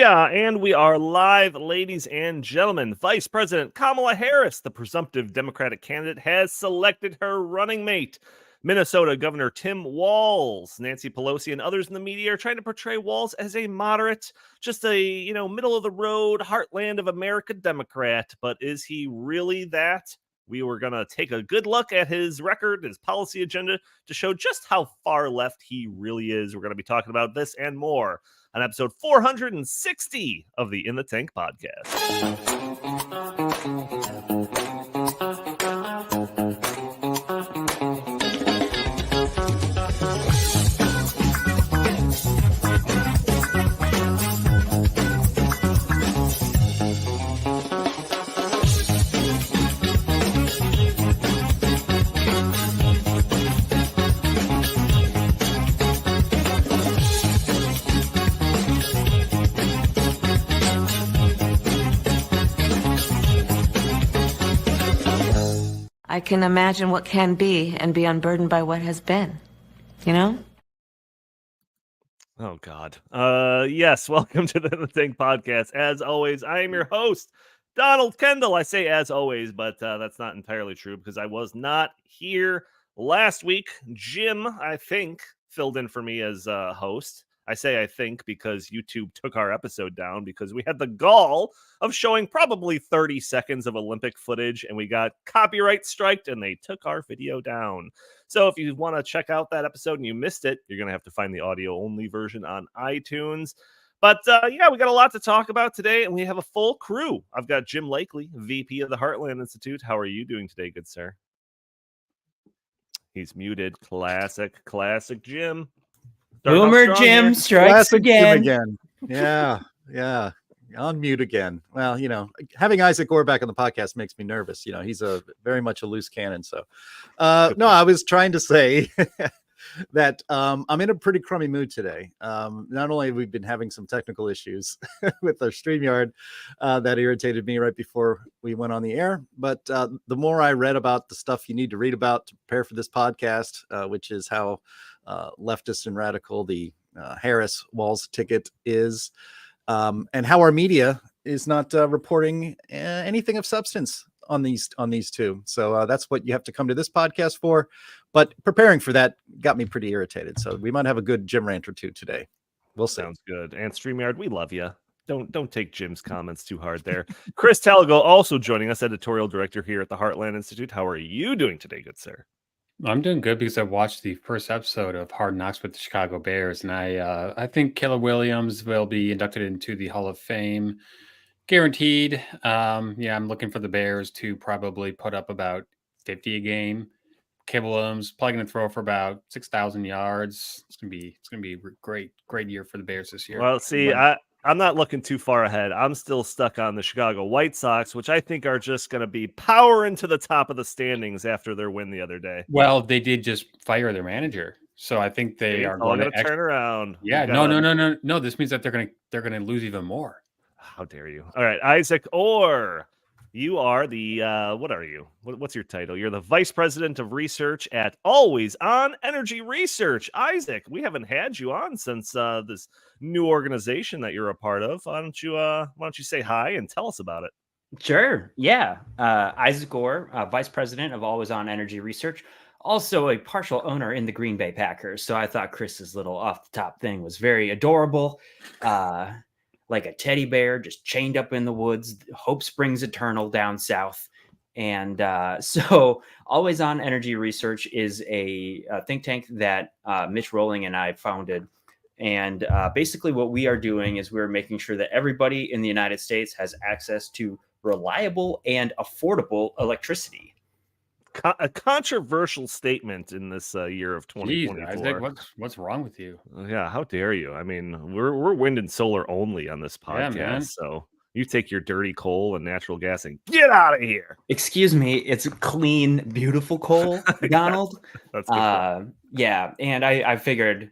Booyah! And we are live, ladies and gentlemen. Vice President Kamala Harris, the presumptive Democratic candidate, has selected her running mate. Minnesota Governor Tim Walz, Nancy Pelosi, and others in the media are trying to portray Walz as a moderate, just a, middle-of-the-road, heartland of America Democrat. But is he really that? We were going to take a good look at his record, his policy agenda, to show just how far left he really is. We're going to be talking about this and more on episode 460 of the In the Tank podcast. I can imagine what can be and be unburdened by what has been, Oh, God. Yes, welcome to the Tank podcast. As always, I am your host, Donald Kendal. I say as always, but that's not entirely true because I was not here last week. Jim, I think, filled in for me as host. I say I think because YouTube took our episode down because we had the gall of showing probably 30 seconds of Olympic footage and we got copyright striked and they took our video down. So if you want to check out that episode and you missed it, you're going to have to find the audio only version on iTunes. But we got a lot to talk about today and we have a full crew. I've got Jim Lakely, VP of the Heartland Institute. How are you doing today, good sir? He's muted. Classic Jim. Boomer Jim strikes Classic again. Jim again. Yeah. On mute again. Well, having Isaac Orr back on the podcast makes me nervous. He's very much a loose cannon. So, no, I was trying to say that I'm in a pretty crummy mood today. Not only have we been having some technical issues with our StreamYard that irritated me right before we went on the air, but the more I read about the stuff you need to read about to prepare for this podcast, which is how leftist and radical the Harris Walz ticket is, and how our media is not reporting anything of substance on these two. So that's what you have to come to this podcast for. But preparing for that got me pretty irritated. So we might have a good Jim rant or two today. We'll see. Sounds good. And StreamYard, we love you. Don't take Jim's comments too hard there. Chris Talgo also joining us, editorial director here at the Heartland Institute. How are you doing today, good sir? I'm doing good because I watched the first episode of Hard Knocks with the Chicago Bears, and I think Caleb Williams will be inducted into the Hall of Fame, guaranteed. I'm looking for the Bears to probably put up about 50 a game. Caleb Williams probably going to throw for about 6,000 yards. It's gonna be a great year for the Bears this year. Well, see, I'm not looking too far ahead. I'm still stuck on the Chicago White Sox, which I think are just going to be powering to the top of the standings after their win the other day. Well, they did just fire their manager, so I think they are going to turn around. Yeah, no. This means that they're going to lose even more. How dare you? All right, Isaac Orr. You are the, what are you? What's your title? You're the Vice President of Research at Always On Energy Research. Isaac, we haven't had you on since this new organization that you're a part of. Why don't you say hi and tell us about it? Sure. Yeah. Isaac Orr, Vice President of Always On Energy Research. Also a partial owner in the Green Bay Packers. So I thought Chris's little off the top thing was very adorable. Like a teddy bear just chained up in the woods, hope springs eternal down south. And so Always On Energy Research is a think tank that Mitch Rolling and I founded. And basically what we are doing is we're making sure that everybody in the United States has access to reliable and affordable electricity. A controversial statement in this year of 2024. Jeez, Isaac, what's wrong with you? Yeah, how dare you? I mean, we're wind and solar only on this podcast, man. So you take your dirty coal and natural gas and get out of here. Excuse me, it's clean, beautiful coal, Donald. That's good. Yeah, and I figured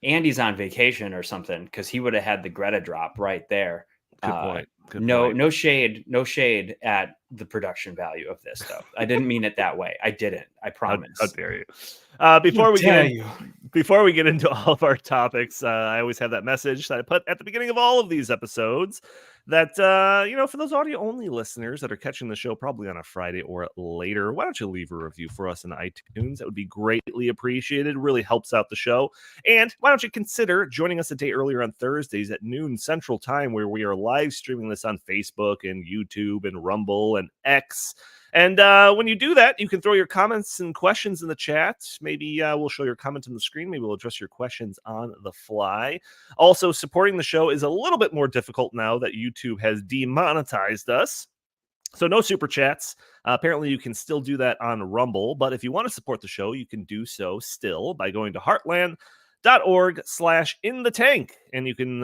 Andy's on vacation or something because he would have had the Greta drop right there. Good point. No shade at the production value of this stuff. I didn't mean it that way. I didn't. I promise. How dare you? Before we get Before we get into all of our topics, I always have that message that I put at the beginning of all of these episodes that, for those audio-only listeners that are catching the show probably on a Friday or later, why don't you leave a review for us in iTunes? That would be greatly appreciated. It really helps out the show. And why don't you consider joining us a day earlier on Thursdays at noon Central Time, where we are live streaming this on Facebook and YouTube and Rumble and X. And when you do that, you can throw your comments and questions in the chat. Maybe we'll show your comment on the screen. Maybe we'll address your questions on the fly. Also, supporting the show is a little bit more difficult now that YouTube has demonetized us. So no super chats. Apparently, you can still do that on Rumble. But if you want to support the show, you can do so still by going to heartland.org/inthetank. And you can,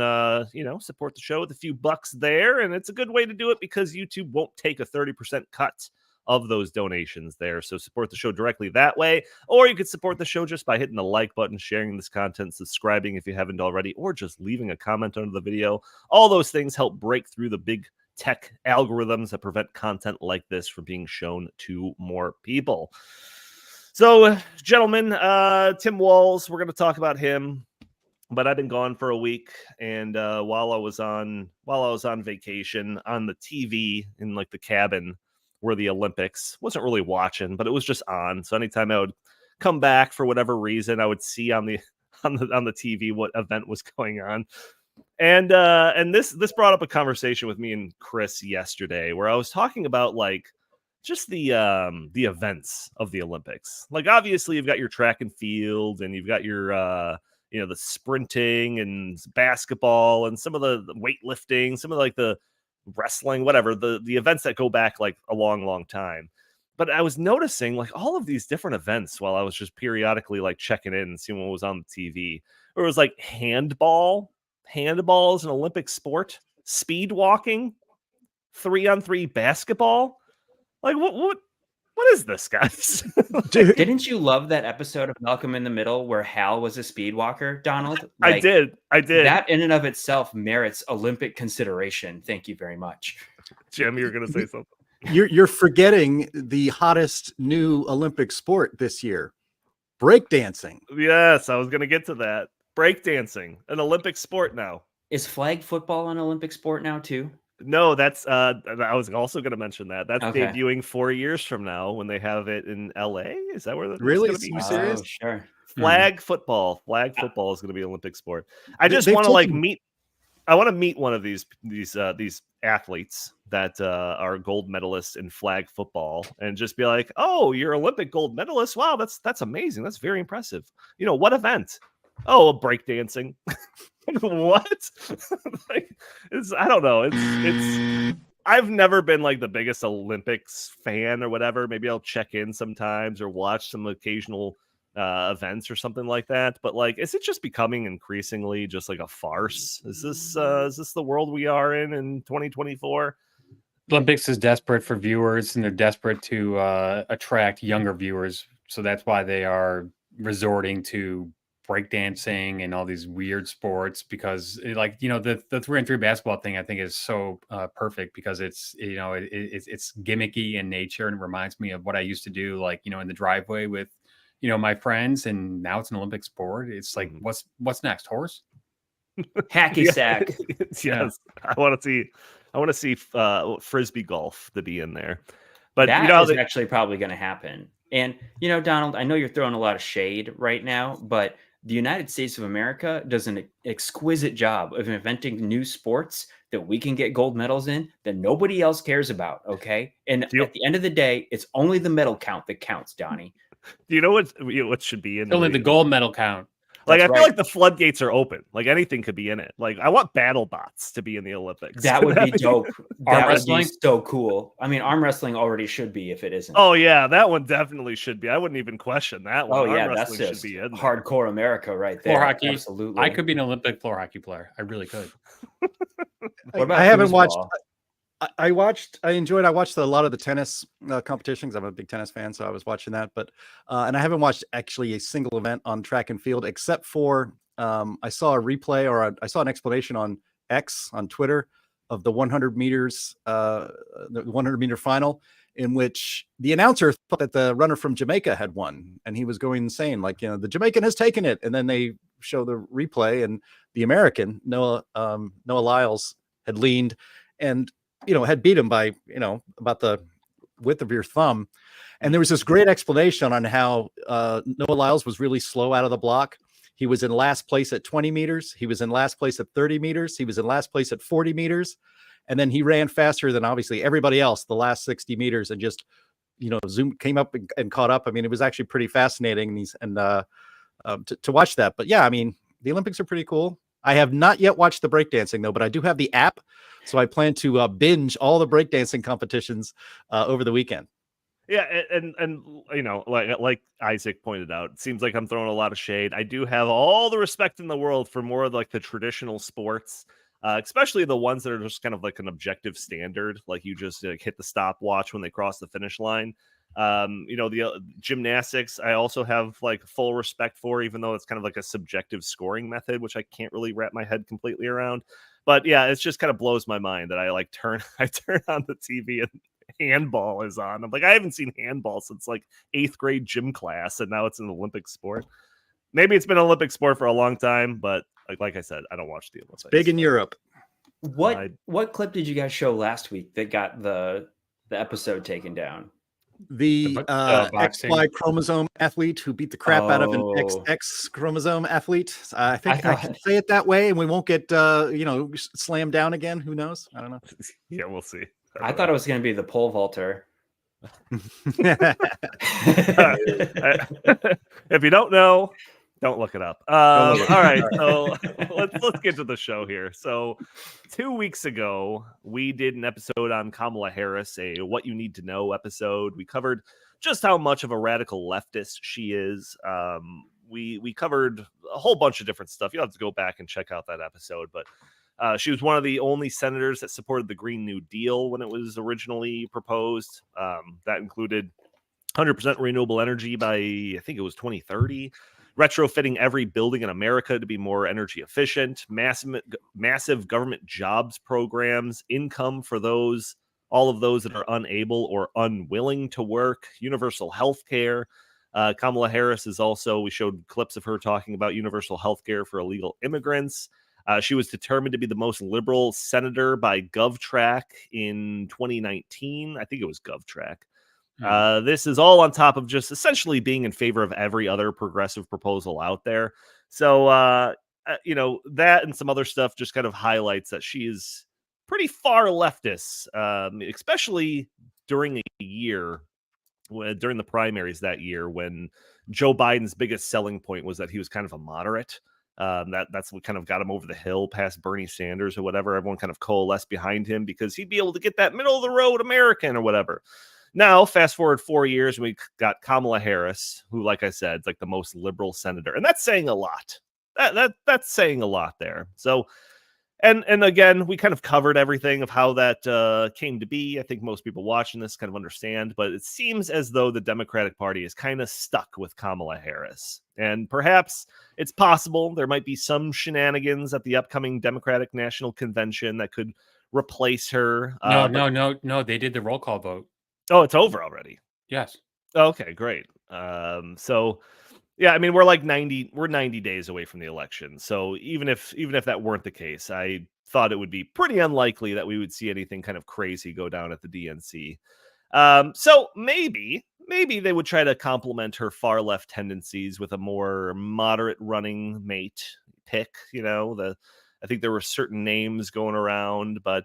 support the show with a few bucks there. And it's a good way to do it because YouTube won't take a 30% cut of those donations there. So support the show directly that way, or you could support the show just by hitting the like button, sharing this content, subscribing if you haven't already, or just leaving a comment under the video. All those things help break through the big tech algorithms that prevent content like this from being shown to more people. So, gentlemen, Tim Walz, we're going to talk about him, but I've been gone for a week, and while I was on vacation on the TV in like the cabin where the Olympics, wasn't really watching, but it was just on. So anytime I would come back for whatever reason, I would see on the TV what event was going on. And this brought up a conversation with me and Chris yesterday where I was talking about like just the events of the Olympics. Like obviously you've got your track and field and you've got your the sprinting and basketball and some of the weightlifting, some of like the wrestling, whatever, the events that go back like a long time. But I was noticing like all of these different events while I was just periodically like checking in and seeing what was on the TV. Or it was like handball is an Olympic sport, speed walking, 3-on-3 basketball. Like what is this, guys? Dude. Didn't you love that episode of Malcolm in the Middle where Hal was a speed walker, Donald? Like, I did. That in and of itself merits Olympic consideration. Thank you very much. Jim, you're going to say something. You're forgetting the hottest new Olympic sport this year, breakdancing. Yes, I was going to get to that. Breakdancing, an Olympic sport now. Is flag football an Olympic sport now too? No, that's I was also going to mention that. That's okay. Debuting 4 years from now when they have it in LA. Is that where that's really? Gonna be? Are you serious? Sure. Flag football is going to be Olympic sport. I just want to like meet. I want to meet one of these athletes that are gold medalists in flag football and just be like, "Oh, you're Olympic gold medalist! Wow, that's amazing. That's very impressive. You know what event? Oh, breakdancing." What? Like, I don't know. It's I've never been like the biggest Olympics fan or whatever. Maybe I'll check in sometimes or watch some occasional events or something like that. But like, is it just becoming increasingly just like a farce? Is this the world we are in 2024? Olympics is desperate for viewers and they're desperate to attract younger viewers. So that's why they are resorting to breakdancing and all these weird sports because the 3-on-3 basketball thing I think is so perfect because it's it's gimmicky in nature and it reminds me of what I used to do in the driveway with my friends, and now it's an Olympic sport. It's like what's next, horse? Hacky sack. Yes. Yeah. I want to see frisbee golf to be in there. But that is actually probably going to happen. And Donald, I know you're throwing a lot of shade right now, but the United States of America does an exquisite job of inventing new sports that we can get gold medals in that nobody else cares about, okay? And at the end of the day, it's only the medal count that counts, Donnie. Do you know what should be in only the gold medal count? Like, I feel like the floodgates are open. Like, anything could be in it. Like, I want battle bots to be in the Olympics. That would be dope. Arm wrestling? Would be so cool. I mean, arm wrestling already should be if it isn't. Oh, yeah. That one definitely should be. I wouldn't even question that one. Oh, yeah. Arm That's just should be in hardcore America right there. Floor hockey. Absolutely. I could be an Olympic floor hockey player. I really could. I haven't watched. I watched a lot of the tennis competitions. I'm a big tennis fan, so I was watching that. But and I haven't watched actually a single event on track and field except for I saw a replay or I saw an explanation on X on Twitter of the 100 meters, the 100 meter final, in which the announcer thought that the runner from Jamaica had won, and he was going insane, like, the Jamaican has taken it. And then they show the replay, and the American Noah Lyles had leaned and had beat him by about the width of your thumb. And there was this great explanation on how Noah Lyles was really slow out of the block. He was in last place at 20 meters. He was in last place at 30 meters. He was in last place at 40 meters. And then he ran faster than obviously everybody else the last 60 meters, and just, came up and caught up. I mean, it was actually pretty fascinating to watch that. But yeah, I mean, the Olympics are pretty cool. I have not yet watched the breakdancing though, but I do have the app. So I plan to binge all the breakdancing competitions over the weekend. Yeah, and like Isaac pointed out, it seems like I'm throwing a lot of shade. I do have all the respect in the world for more of like the traditional sports, especially the ones that are just kind of like an objective standard, like you just hit the stopwatch when they cross the finish line. The gymnastics, I also have like full respect for, even though it's kind of like a subjective scoring method, which I can't really wrap my head completely around. But yeah, it just kind of blows my mind that I turn on the TV and handball is on. I'm like, I haven't seen handball since like 8th grade gym class, and now it's an Olympic sport. Maybe it's been an Olympic sport for a long time, but like I said, I don't watch the Olympics. Big in Europe. What clip did you guys show last week that got the episode taken down? The XY chromosome athlete who beat the crap out of an XX chromosome athlete. I think I can say it that way, and we won't get slammed down again. Who knows? I don't know. Yeah, we'll see. I thought it was going to be the pole vaulter. If you don't know, don't look it up. All right, so let's get to the show here. So 2 weeks ago, we did an episode on Kamala Harris, a What You Need to Know episode. We covered just how much of a radical leftist she is. We covered a whole bunch of different stuff. You'll have to go back and check out that episode, but she was one of the only senators that supported the Green New Deal when it was originally proposed. That included 100% renewable energy by, I think it was 2030, retrofitting every building in America to be more energy efficient, massive government jobs programs, income for all of those that are unable or unwilling to work, universal health care. Kamala Harris is also, we showed clips of her talking about universal health care for illegal immigrants. She was determined to be the most liberal senator by GovTrack in 2019. I think it was GovTrack. This is all on top of just essentially being in favor of every other progressive proposal out there. So, that and some other stuff just kind of highlights that she is pretty far leftist, especially during during the primaries that year, when Joe Biden's biggest selling point was that he was kind of a moderate. That's what kind of got him over the hill past Bernie Sanders or whatever. Everyone kind of coalesced behind him because he'd be able to get that middle of the road American or whatever. Now, fast forward 4 years, and we got Kamala Harris, who, like I said, is like the most liberal senator, and that's saying a lot. That's saying a lot there. So, and again, we kind of covered everything of how that came to be. I think most people watching this kind of understand, but it seems as though the Democratic Party is kind of stuck with Kamala Harris, and perhaps it's possible there might be some shenanigans at the upcoming Democratic National Convention that could replace her. No. They did the roll call vote. Oh, it's over already. Yes. Okay, great. So yeah, I mean, we're 90 days away from the election. So even if that weren't the case, I thought it would be pretty unlikely that we would see anything kind of crazy go down at the DNC. So maybe they would try to complement her far left tendencies with a more moderate running mate pick. I think there were certain names going around, but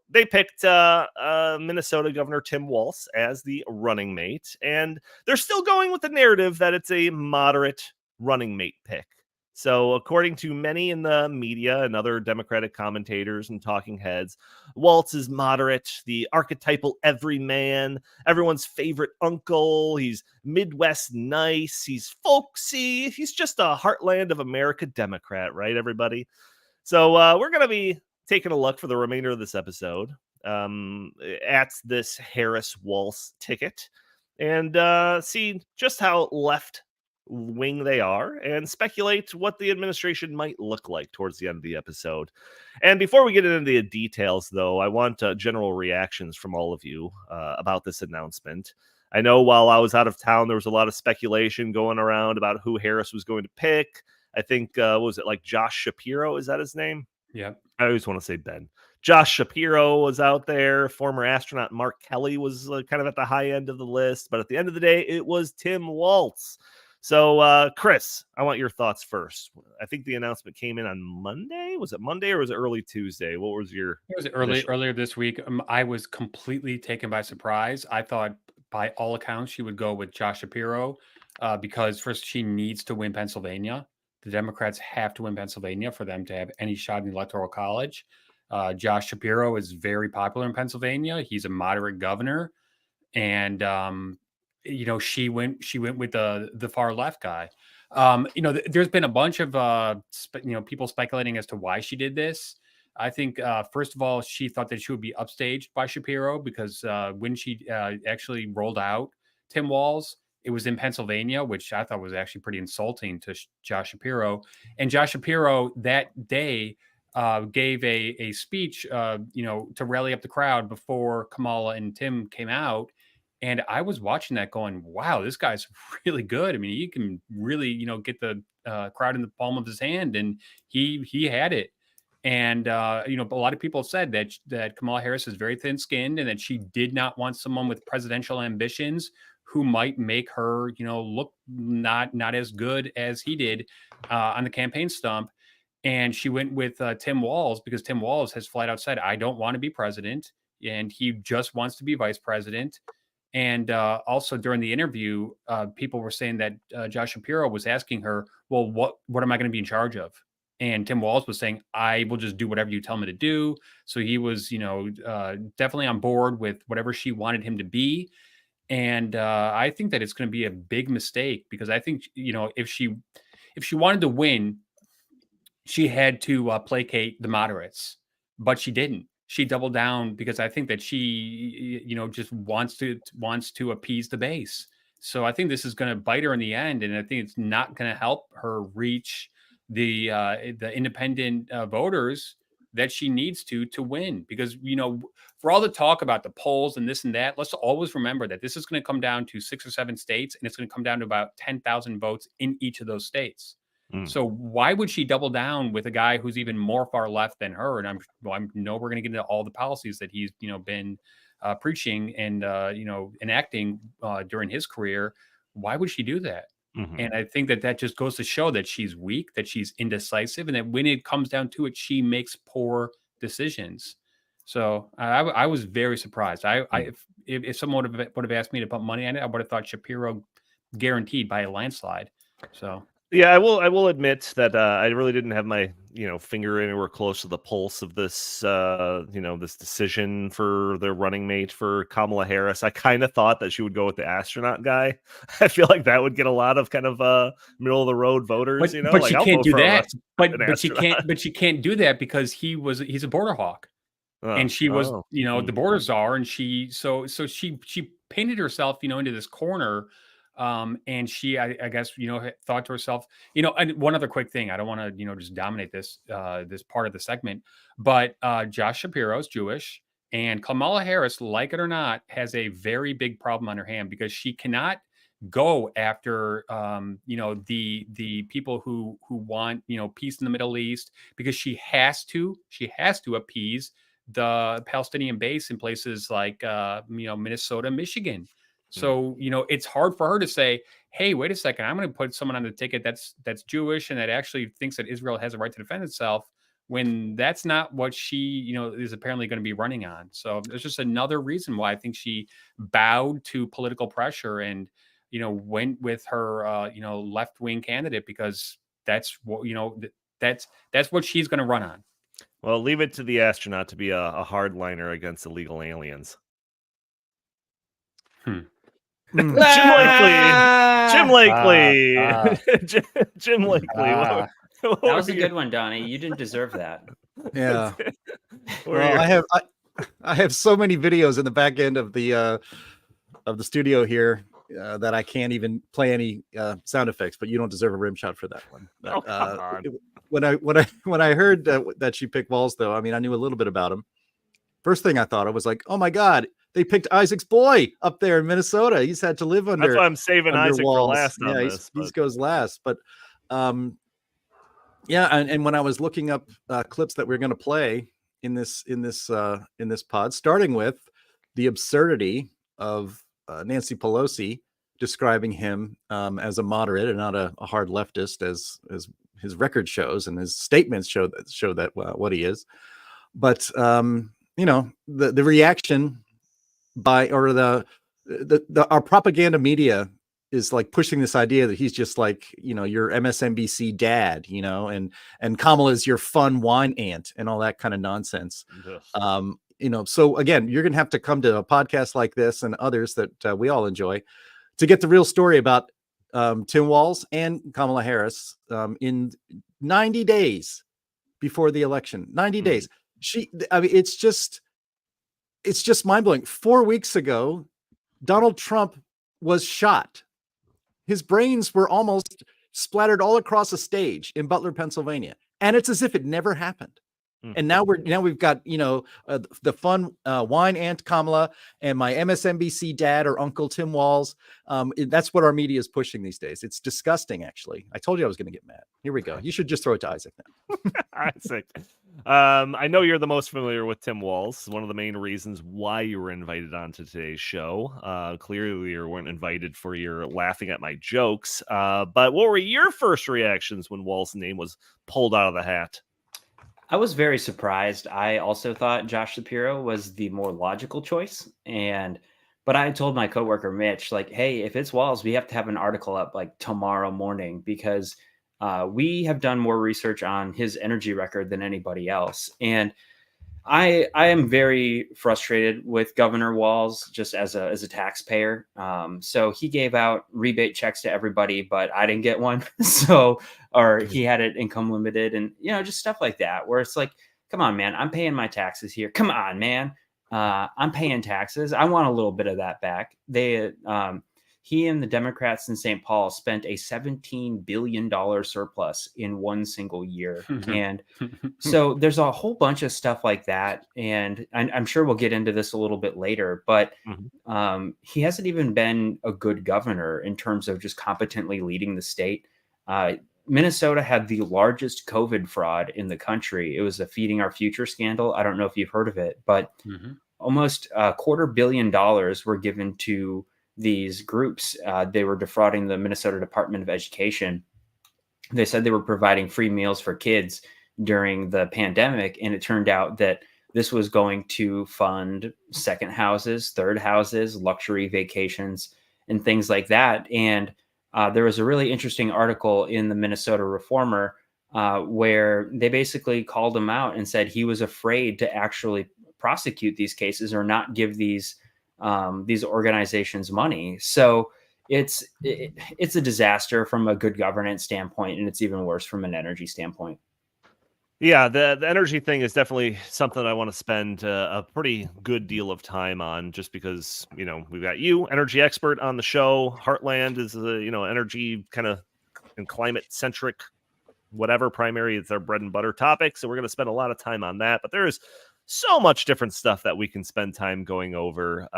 they picked Minnesota Governor Tim Walz as the running mate, and they're still going with the narrative that it's a moderate running mate pick. So according to many in the media and other Democratic commentators and talking heads, Walz is moderate, the archetypal everyman, everyone's favorite uncle. He's Midwest nice. He's folksy. He's just a heartland of America Democrat, right, everybody? So we're going to be taking a look for the remainder of this episode at this Harris-Walz ticket and see just how left wing they are and speculate what the administration might look like towards the end of the episode. And before we get into the details, though, I want general reactions from all of you about this announcement. I know while I was out of town, there was a lot of speculation going around about who Harris was going to pick. I think, what was it, like Josh Shapiro? Is that his name? Yeah. I always want to say Ben. Josh Shapiro was out there. Former astronaut Mark Kelly was kind of at the high end of the list. But at the end of the day, it was Tim Walz. So, Chris, I want your thoughts first. I think the announcement came in on Monday. Was it Monday or was it early Tuesday? What was your... It was earlier this week. I was completely taken by surprise. I thought by all accounts she would go with Josh Shapiro because first she needs to win Pennsylvania. The Democrats have to win Pennsylvania for them to have any shot in the Electoral College. Josh Shapiro is very popular in Pennsylvania. He's a moderate governor. And, she went with the far left guy. There's been a bunch of, people speculating as to why she did this. I think, first of all, she thought that she would be upstaged by Shapiro because when she actually rolled out Tim Walz, it was in Pennsylvania, which I thought was actually pretty insulting to Josh Shapiro. And Josh Shapiro that day gave a speech, to rally up the crowd before Kamala and Tim came out. And I was watching that going, wow, this guy's really good. I mean, he can really, get the crowd in the palm of his hand. And he had it. And, a lot of people said that Kamala Harris is very thin skinned and that she did not want someone with presidential ambitions who might make her, look not as good as he did on the campaign stump. And she went with Tim Walz because Tim Walz has flat out said, I don't want to be president. And he just wants to be vice president. And also during the interview, people were saying that Josh Shapiro was asking her, well, what am I going to be in charge of? And Tim Walz was saying, I will just do whatever you tell me to do. So he was, definitely on board with whatever she wanted him to be. And I think that it's going to be a big mistake because I think, if she wanted to win, she had to placate the moderates, but she didn't. She doubled down because I think that she, just wants to appease the base. So I think this is going to bite her in the end, and I think it's not going to help her reach the independent voters that she needs to win. Because for all the talk about the polls and this and that, let's always remember that this is going to come down to 6 or 7 states, and it's going to come down to about 10,000 votes in each of those states. So why would she double down with a guy who's even more far left than her? And I know we're going to get into all the policies that he's been preaching and enacting during his career. Why would she do that? Mm-hmm. And I think that just goes to show that she's weak, that she's indecisive, and that when it comes down to it, she makes poor decisions. So I was very surprised. If someone would have asked me to put money on it, I would have thought Shapiro guaranteed by a landslide. So. Yeah, I will admit that I really didn't have my finger anywhere close to the pulse of this this decision for their running mate for Kamala Harris. I kind of thought that she would go with the astronaut guy. I feel like that would get a lot of kind of middle of the road voters. But she can't do that. But she can't do that because he's a border hawk, and she was the border czar, and she painted herself into this corner. And she, I guess, thought to herself, and one other quick thing, I don't want to, just dominate this part of the segment, but Josh Shapiro is Jewish, and Kamala Harris, like it or not, has a very big problem on her hand because she cannot go after, the people who want, peace in the Middle East, because she has to appease the Palestinian base in places like, Minnesota, Michigan. So, it's hard for her to say, hey, wait a second, I'm going to put someone on the ticket that's Jewish and that actually thinks that Israel has a right to defend itself, when that's not what she, is apparently going to be running on. So there's just another reason why I think she bowed to political pressure and, went with her, left-wing candidate, because that's what, that's what she's going to run on. Well, leave it to the astronaut to be a hardliner against illegal aliens. Jim Lakely. Jim Lakely. That was a good one, Donnie. You didn't deserve that. Yeah. Well, I have so many videos in the back end of the studio here that I can't even play any sound effects, but you don't deserve a rim shot for that one. But, Oh, come on. When I heard that she picked Walz, though, I mean, I knew a little bit about him. First thing I thought, I was like, oh my God, they picked Isaac's boy up there in Minnesota. He's had to live under. That's why I'm saving under Isaac Walz. for last on Yeah, this. he goes last. But yeah, and when I was looking up clips that we're going to play in this pod, starting with the absurdity of Nancy Pelosi describing him as a moderate and not a hard leftist, as his record shows and his statements show that what he is. But the reaction by our propaganda media is like pushing this idea that he's just like, your MSNBC dad, and Kamala's your fun wine aunt and all that kind of nonsense. Yes. So again, you're going to have to come to a podcast like this and others that we all enjoy to get the real story about Tim Walz and Kamala Harris in 90 days before the election. 90 days. It's just mind blowing. 4 weeks ago, Donald Trump was shot. His brains were almost splattered all across a stage in Butler, Pennsylvania. And it's as if it never happened. And now we've got, the fun wine aunt Kamala and my MSNBC dad or uncle Tim Walz. That's what our media is pushing these days. It's disgusting, actually. I told you I was going to get mad. Here we go. You should just throw it to Isaac now. Isaac. I know you're the most familiar with Tim Walz. One of the main reasons why you were invited onto today's show. Clearly, you weren't invited for your laughing at my jokes. But what were your first reactions when Walz's name was pulled out of the hat? I was very surprised. I also thought Josh Shapiro was the more logical choice. But I told my coworker Mitch, like, hey, if it's Walz, we have to have an article up like tomorrow morning, because we have done more research on his energy record than anybody else. And I am very frustrated with Governor Walz just as a taxpayer. So he gave out rebate checks to everybody, but I didn't get one. Or he had it income limited, and just stuff like that, where it's like, come on, man, I'm paying my taxes here. Come on, man. I'm paying taxes. I want a little bit of that back. He and the Democrats in St. Paul spent a $17 billion surplus in one single year. And so there's a whole bunch of stuff like that. And I'm sure we'll get into this a little bit later, but he hasn't even been a good governor in terms of just competently leading the state. Minnesota had the largest COVID fraud in the country. It was a Feeding Our Future scandal. I don't know if you've heard of it, but almost $250 million were given to these groups. They were defrauding the Minnesota Department of Education. They said they were providing free meals for kids during the pandemic, and it turned out that this was going to fund second houses, third houses, luxury vacations, and things like that. And there was a really interesting article in the Minnesota Reformer where they basically called him out and said he was afraid to actually prosecute these cases or not give these organizations money. So it's a disaster from a good governance standpoint, and it's even worse from an energy standpoint. Yeah, the energy thing is definitely something I want to spend a pretty good deal of time on, just because, we've got you, energy expert, on the show. Heartland is energy kind of and climate centric, whatever primary, it's our bread and butter topic. So we're going to spend a lot of time on that, but there's so much different stuff that we can spend time going over.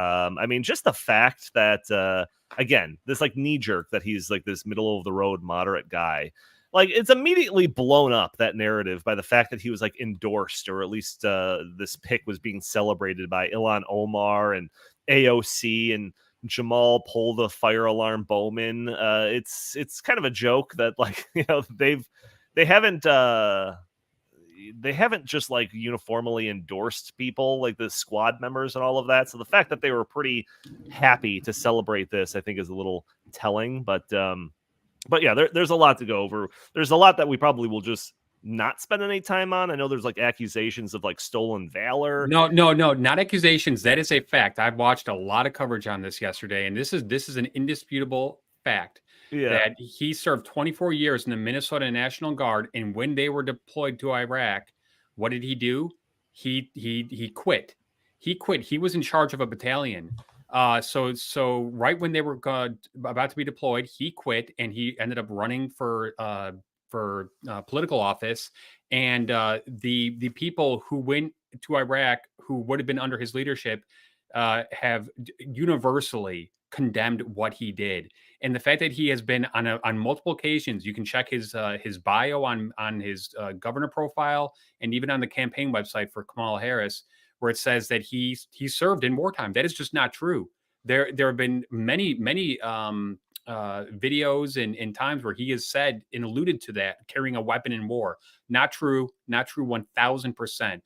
Just the fact that, again, this like knee jerk that he's like this middle of the road moderate guy, like it's immediately blown up, that narrative, by the fact that he was like endorsed, or at least this pick was being celebrated by Ilhan Omar and AOC and Jamal Pull the Fire Alarm Bowman. It's kind of a joke that, like, they haven't just like uniformly endorsed people like the squad members and all of that. So the fact that they were pretty happy to celebrate this, I think, is a little telling. But yeah, there's a lot to go over. There's a lot that we probably will just not spend any time on. I know there's like accusations of like stolen valor. No, not accusations. That is a fact. I've watched a lot of coverage on this yesterday, and this is an indisputable fact. Yeah. That he served 24 years in the Minnesota National Guard, and when they were deployed to Iraq, what did he do? He quit. He quit. He was in charge of a battalion So right when they were about to be deployed, he quit and he ended up running for political office. And the people who went to Iraq who would have been under his leadership have universally condemned what he did. And the fact that he has been on multiple occasions, you can check his bio on his governor profile and even on the campaign website for Kamala Harris, where it says that he served in wartime. That is just not true. There have been many videos and times where he has said and alluded to that, carrying a weapon in war. Not true. Not true. 1000%.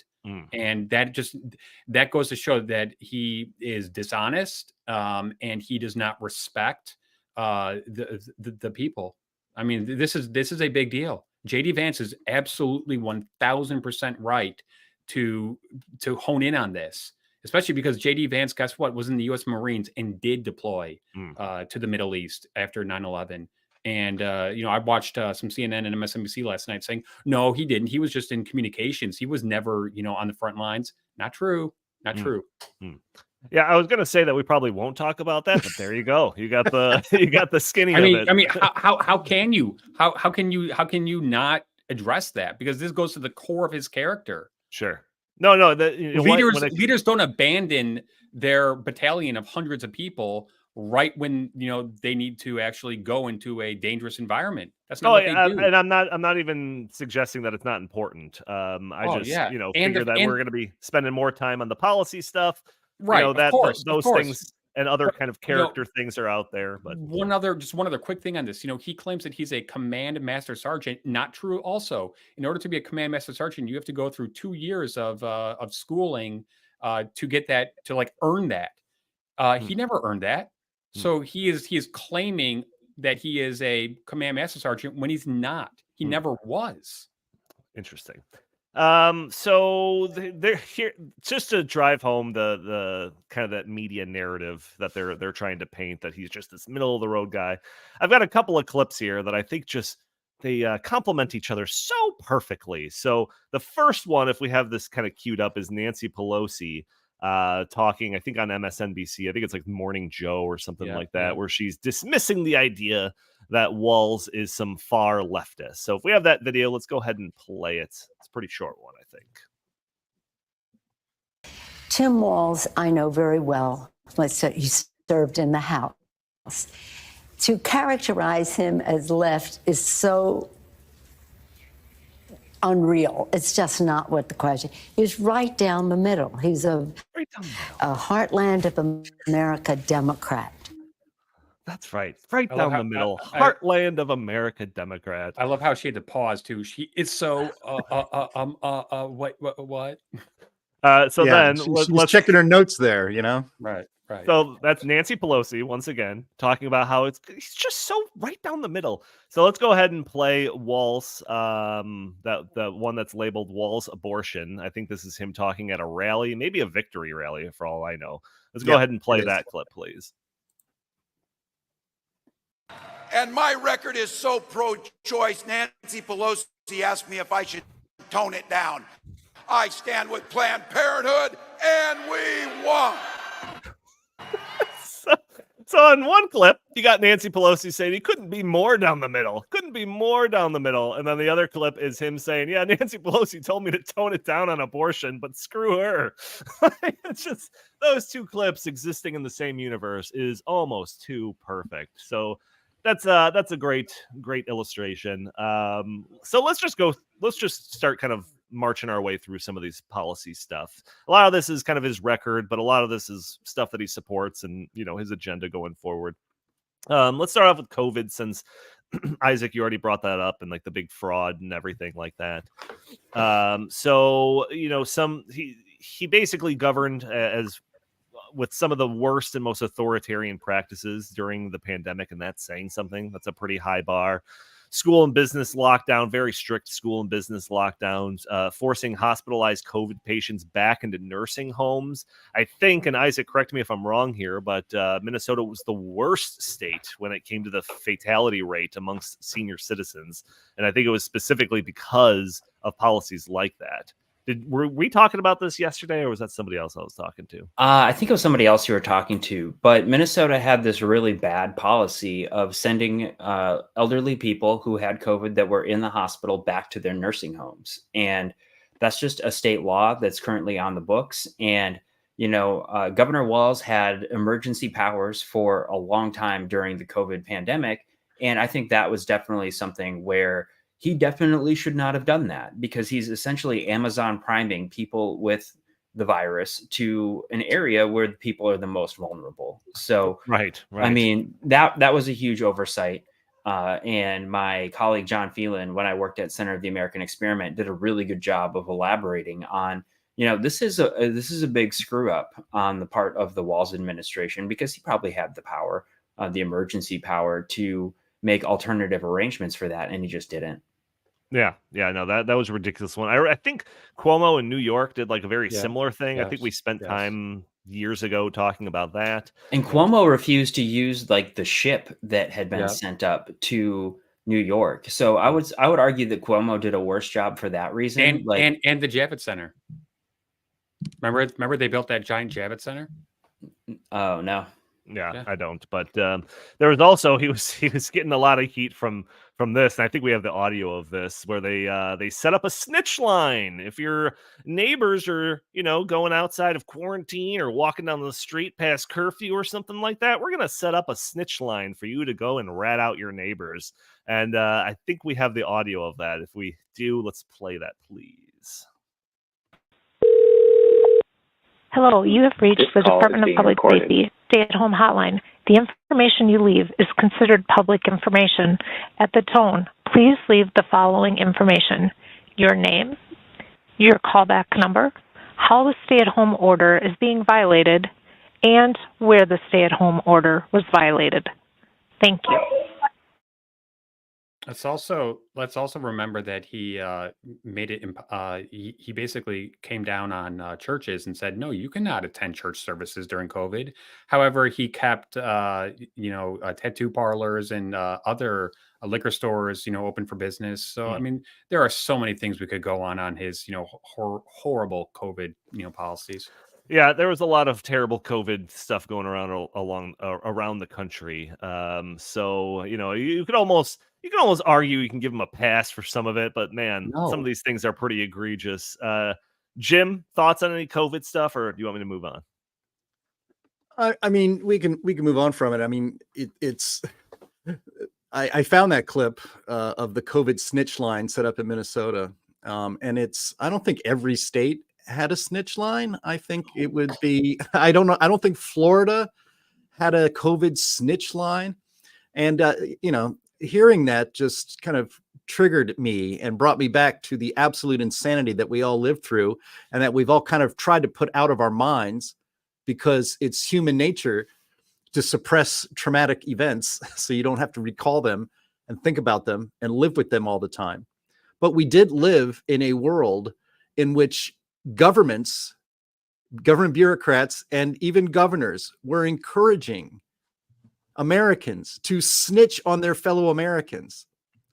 And that goes to show that he is dishonest and he does not respect the people. I mean, this is a big deal. JD Vance is absolutely 1000% right to hone in on this, especially because JD Vance, guess what, was in the U.S. Marines and did deploy to the Middle East after 9/11. And, I watched some CNN and MSNBC last night saying, no, he didn't. He was just in communications. He was never, on the front lines. Not true. Not true. Yeah, I was going to say that we probably won't talk about that, but there you go. You got the skinny of it. I mean, how can you not address that? Because this goes to the core of his character. Sure. No. Leaders don't abandon their battalion of hundreds of people right when they need to actually go into a dangerous environment. That's not what they do. And I'm not even suggesting that it's not important. Figure that we're going to be spending more time on the policy stuff. Right. Of course. Things and other kind of character things are out there. But one other quick thing on this. He claims that he's a command master sergeant. Not true. Also, in order to be a command master sergeant, you have to go through 2 years of schooling to get that, to earn that. He never earned that. So he is claiming that he is a command master sergeant when he's not. He never was. Interesting. So they're here just to drive home the kind of that media narrative that they're trying to paint, that he's just this middle of the road guy. I've got a couple of clips here that I think they complement each other so perfectly. So the first one, if we have this kind of queued up, is Nancy Pelosi talking, I think on MSNBC. I think it's like Morning Joe or something like that, where she's dismissing the idea that Walz is some far leftist. So if we have that video, let's go ahead and play it. It's a pretty short one, I think. Tim Walz, I know very well. Let's say he served in the House. To characterize him as left is so unreal. It's just not what the question. He's right down the middle. He's a Heartland of America Democrat. That's right. Right down the middle. Heartland of America Democrat. I love how she had to pause too. She is so what? She's checking her notes there, Right. So that's Nancy Pelosi once again talking about how he's just so right down the middle. So let's go ahead and play Walz, the one that's labeled Walz abortion. I think this is him talking at a rally, maybe a victory rally for all I know. Let's go ahead and play that clip, please. And my record is so pro-choice. Nancy Pelosi asked me if I should tone it down. I stand with Planned Parenthood, and we won. So in one clip, you got Nancy Pelosi saying he couldn't be more down the middle. Couldn't be more down the middle. And then the other clip is him saying, yeah, Nancy Pelosi told me to tone it down on abortion, but screw her. It's just those two clips existing in the same universe is almost too perfect. So that's a great illustration. So let's just start kind of marching our way through some of these policy stuff. A lot of this is kind of his record, but a lot of this is stuff that he supports and, his agenda going forward. Let's start off with COVID, since Isaac, you already brought that up, and like the big fraud and everything like that. So, he basically governed as with some of the worst and most authoritarian practices during the pandemic, and that's saying something. That's a pretty high bar. School and business lockdown, very strict school and business lockdowns, forcing hospitalized COVID patients back into nursing homes. I think, and Isaac, correct me if I'm wrong here, but Minnesota was the worst state when it came to the fatality rate amongst senior citizens. And I think it was specifically because of policies like that. Were we talking about this yesterday, or was that somebody else I was talking to? I think it was somebody else you were talking to, but Minnesota had this really bad policy of sending elderly people who had COVID that were in the hospital back to their nursing homes. And that's just a state law that's currently on the books. And, Governor Walz had emergency powers for a long time during the COVID pandemic. And I think that was definitely something where he definitely should not have done that, because he's essentially Amazon priming people with the virus to an area where the people are the most vulnerable. So, right. I mean, that was a huge oversight. And my colleague, John Phelan, when I worked at Center of the American Experiment, did a really good job of elaborating on, this is a big screw up on the part of the Walz administration, because he probably had the power, the emergency power to make alternative arrangements for that. And he just didn't. Yeah, no, that was a ridiculous one. I think Cuomo in New York did like a very similar thing. I think we spent time years ago talking about that. And Cuomo refused to use like the ship that had been sent up to New York. So I would argue that Cuomo did a worse job for that reason. And the Javits Center. Remember they built that giant Javits Center? Oh no. Yeah, I don't. But there was also he was getting a lot of heat from this, and I think we have the audio of this where they set up a snitch line. If your neighbors are going outside of quarantine or walking down the street past curfew or something like that, we're gonna set up a snitch line for you to go and rat out your neighbors. And I think we have the audio of that. If we do, let's play that, please. Hello, you have reached the Department of Public Safety stay-at-home hotline. The information you leave is considered public information. At the tone, please leave the following information: your name, your callback number, how the stay-at-home order is being violated, and where the stay-at-home order was violated. Thank you. Let's also remember that he made it. He basically came down on churches and said, "No, you cannot attend church services during COVID." However, he kept tattoo parlors and other liquor stores, open for business. So I mean, there are so many things we could go on his horrible COVID policies. Yeah, there was a lot of terrible COVID stuff going around around the country. So you could almost argue you can give him a pass for some of it, but man, some of these things are pretty egregious. Jim, thoughts on any COVID stuff, or do you want me to move on? I mean, we can move on from it. I mean, it's. I found that clip of the COVID snitch line set up in Minnesota, and I don't think every state had a snitch line. I think it would be, I don't know. I don't think Florida had a COVID snitch line. And, hearing that just kind of triggered me and brought me back to the absolute insanity that we all lived through and that we've all kind of tried to put out of our minds, because it's human nature to suppress traumatic events so you don't have to recall them and think about them and live with them all the time. But we did live in a world in which government bureaucrats, and even governors were encouraging Americans to snitch on their fellow Americans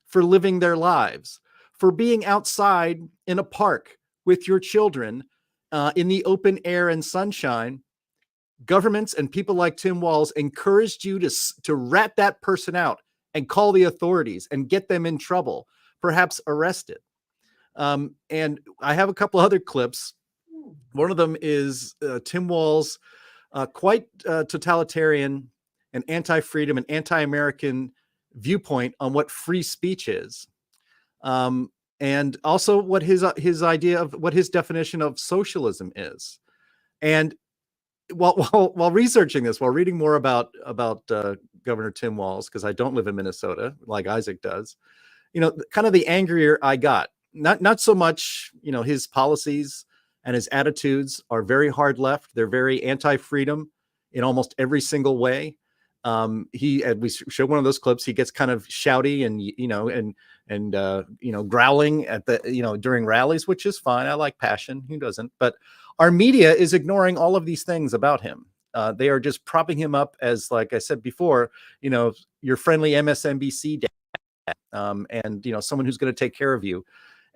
for living their lives, for being outside in a park with your children in the open air and sunshine. Governments and people like Tim Walz encouraged you to rat that person out and call the authorities and get them in trouble, perhaps arrested. And I have a couple other clips. One of them is Tim Walz, quite totalitarian and anti-freedom and anti-American viewpoint on what free speech is. And also what his idea of what his definition of socialism is. And while researching this, while reading more about Governor Tim Walz, because I don't live in Minnesota like Isaac does, kind of the angrier I got. Not so much, his policies and his attitudes are very hard left. They're very anti-freedom in almost every single way. We showed one of those clips. He gets kind of shouty and growling at during rallies, which is fine. I like passion. Who doesn't? But our media is ignoring all of these things about him. They are just propping him up as, like I said before, your friendly MSNBC dad, and someone who's going to take care of you.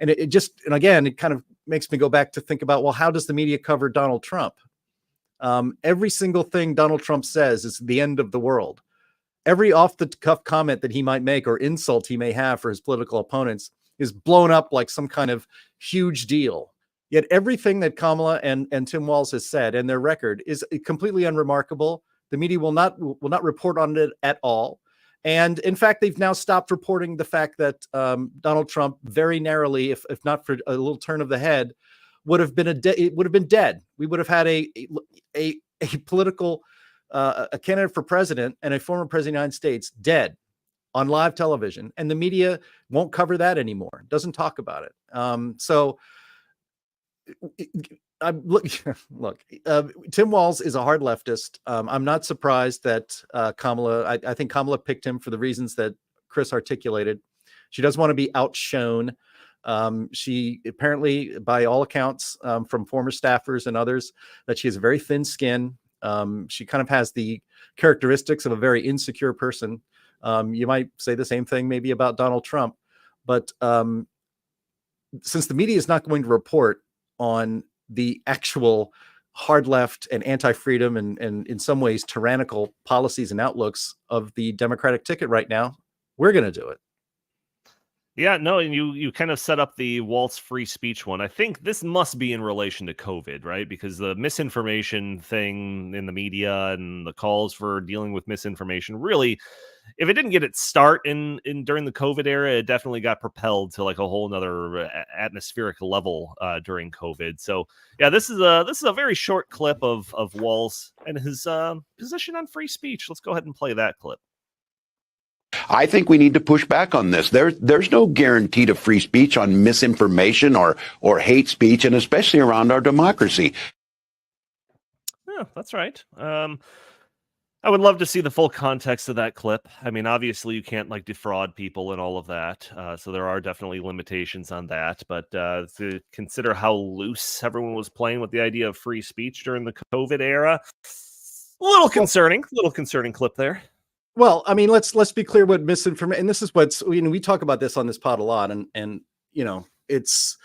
And and again, it kind of makes me go back to think about, well, how does the media cover Donald Trump? Every single thing Donald Trump says is the end of the world. Every off-the-cuff comment that he might make or insult he may have for his political opponents is blown up like some kind of huge deal. Yet everything that Kamala and Tim Walz has said and their record is completely unremarkable. The media will not report on it at all. And in fact, they've now stopped reporting the fact that Donald Trump very narrowly, if not for a little turn of the head, would have been dead. We would have had a political a candidate for president and a former president of the United States dead on live television, and the media won't cover that anymore. Doesn't talk about it. Look, Tim Walz is a hard leftist. I'm not surprised that Kamala. I think Kamala picked him for the reasons that Chris articulated. She doesn't want to be outshone. She apparently, by all accounts, from former staffers and others, that she has a very thin skin. She kind of has the characteristics of a very insecure person. You might say the same thing maybe about Donald Trump, but since the media is not going to report on the actual hard left and anti-freedom and in some ways tyrannical policies and outlooks of the Democratic ticket right now, we're going to do it. Yeah, no, and you kind of set up the Walz free speech one. I think this must be in relation to COVID, right? Because the misinformation thing in the media and the calls for dealing with misinformation, really, if it didn't get its start in during the COVID era, it definitely got propelled to like a whole nother atmospheric level during COVID. So yeah, this is a very short clip of Walz and his position on free speech. Let's go ahead and play that clip. I think we need to push back on this. There's no guarantee to free speech on misinformation or hate speech, and especially around our democracy. Yeah, that's right. I would love to see the full context of that clip. I mean, obviously you can't like defraud people and all of that. So there are definitely limitations on that. But to consider how loose everyone was playing with the idea of free speech during the COVID era, a little concerning clip there. Well, I mean, let's be clear what misinformation, and this is what's, we talk about this on this pod a lot, and it's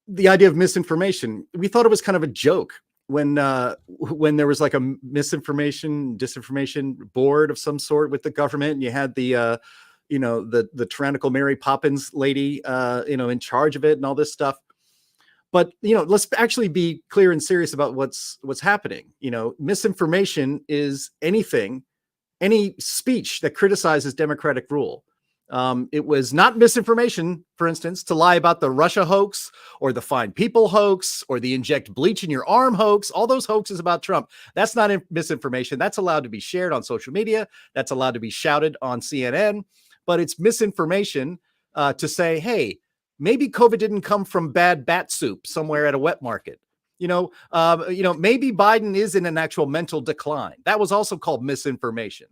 the idea of misinformation. We thought it was kind of a joke when there was like a disinformation board of some sort with the government, and you had the tyrannical Mary Poppins lady, in charge of it and all this stuff. But, let's actually be clear and serious about what's happening. Misinformation is any speech that criticizes democratic rule. It was not misinformation, for instance, to lie about the Russia hoax or the Fine People hoax or the inject bleach in your arm hoax. All those hoaxes about Trump. That's not misinformation. That's allowed to be shared on social media. That's allowed to be shouted on CNN. But it's misinformation to say, hey, maybe COVID didn't come from bad bat soup somewhere at a wet market. Maybe Biden is in an actual mental decline. That was also called misinformation.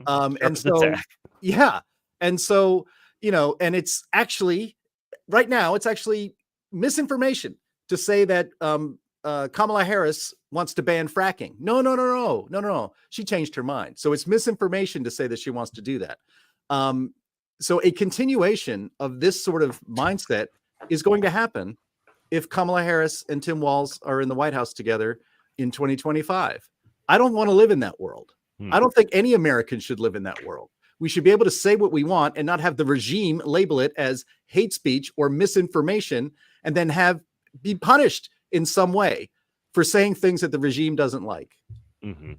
And so, yeah. And so, and it's actually right now, it's actually misinformation to say that Kamala Harris wants to ban fracking. No. She changed her mind. So it's misinformation to say that she wants to do that. So a continuation of this sort of mindset is going to happen if Kamala Harris and Tim Walz are in the White House together in 2025. I don't want to live in that world. I don't think any American should live in that world. We should be able to say what we want and not have the regime label it as hate speech or misinformation and then be punished in some way for saying things that the regime doesn't like. Mm-hmm.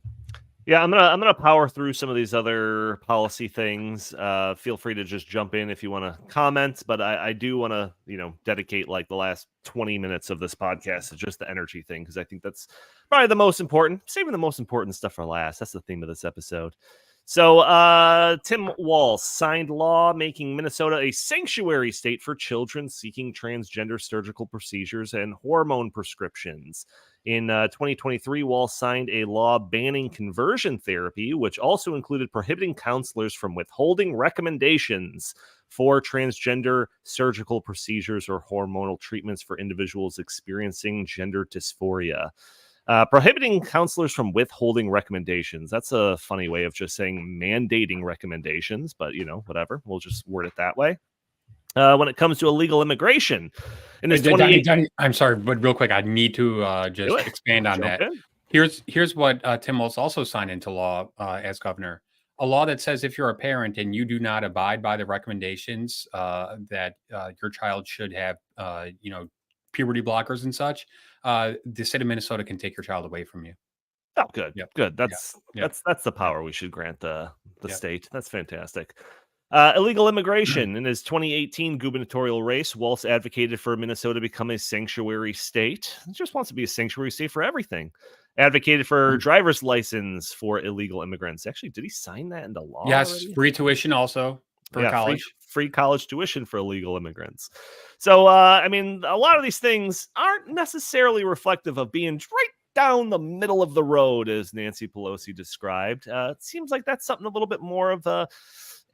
Yeah, I'm gonna power through some of these other policy things. Feel free to just jump in if you want to comment, but I do want to dedicate like the last 20 minutes of this podcast to just the energy thing, because I think that's probably the most important. Saving the most important stuff for last. That's the theme of this episode. So Tim Walz signed law making Minnesota a sanctuary state for children seeking transgender surgical procedures and hormone prescriptions. In 2023, Walz signed a law banning conversion therapy, which also included prohibiting counselors from withholding recommendations for transgender surgical procedures or hormonal treatments for individuals experiencing gender dysphoria. Prohibiting counselors from withholding recommendations. That's a funny way of just saying mandating recommendations, but whatever. We'll just word it that way. when it comes to illegal immigration. In his 28 Donnie, I'm sorry, but real quick, I need to just expand on that. Here's what Tim Walz also signed into law as governor. A law that says if you're a parent and you do not abide by the recommendations that your child should have, puberty blockers and such, the state of Minnesota can take your child away from you. Oh, good, good. That's the power we should grant the state. That's fantastic. Illegal immigration. In his 2018 gubernatorial race, Walz advocated for Minnesota to become a sanctuary state. He just wants to be a sanctuary state for everything. Advocated for driver's license for illegal immigrants. Actually, did he sign that into law? Yes, already? free tuition also for college. Free college tuition for illegal immigrants. So, I mean, a lot of these things aren't necessarily reflective of being right down the middle of the road, as Nancy Pelosi described. It seems like that's something a little bit more of a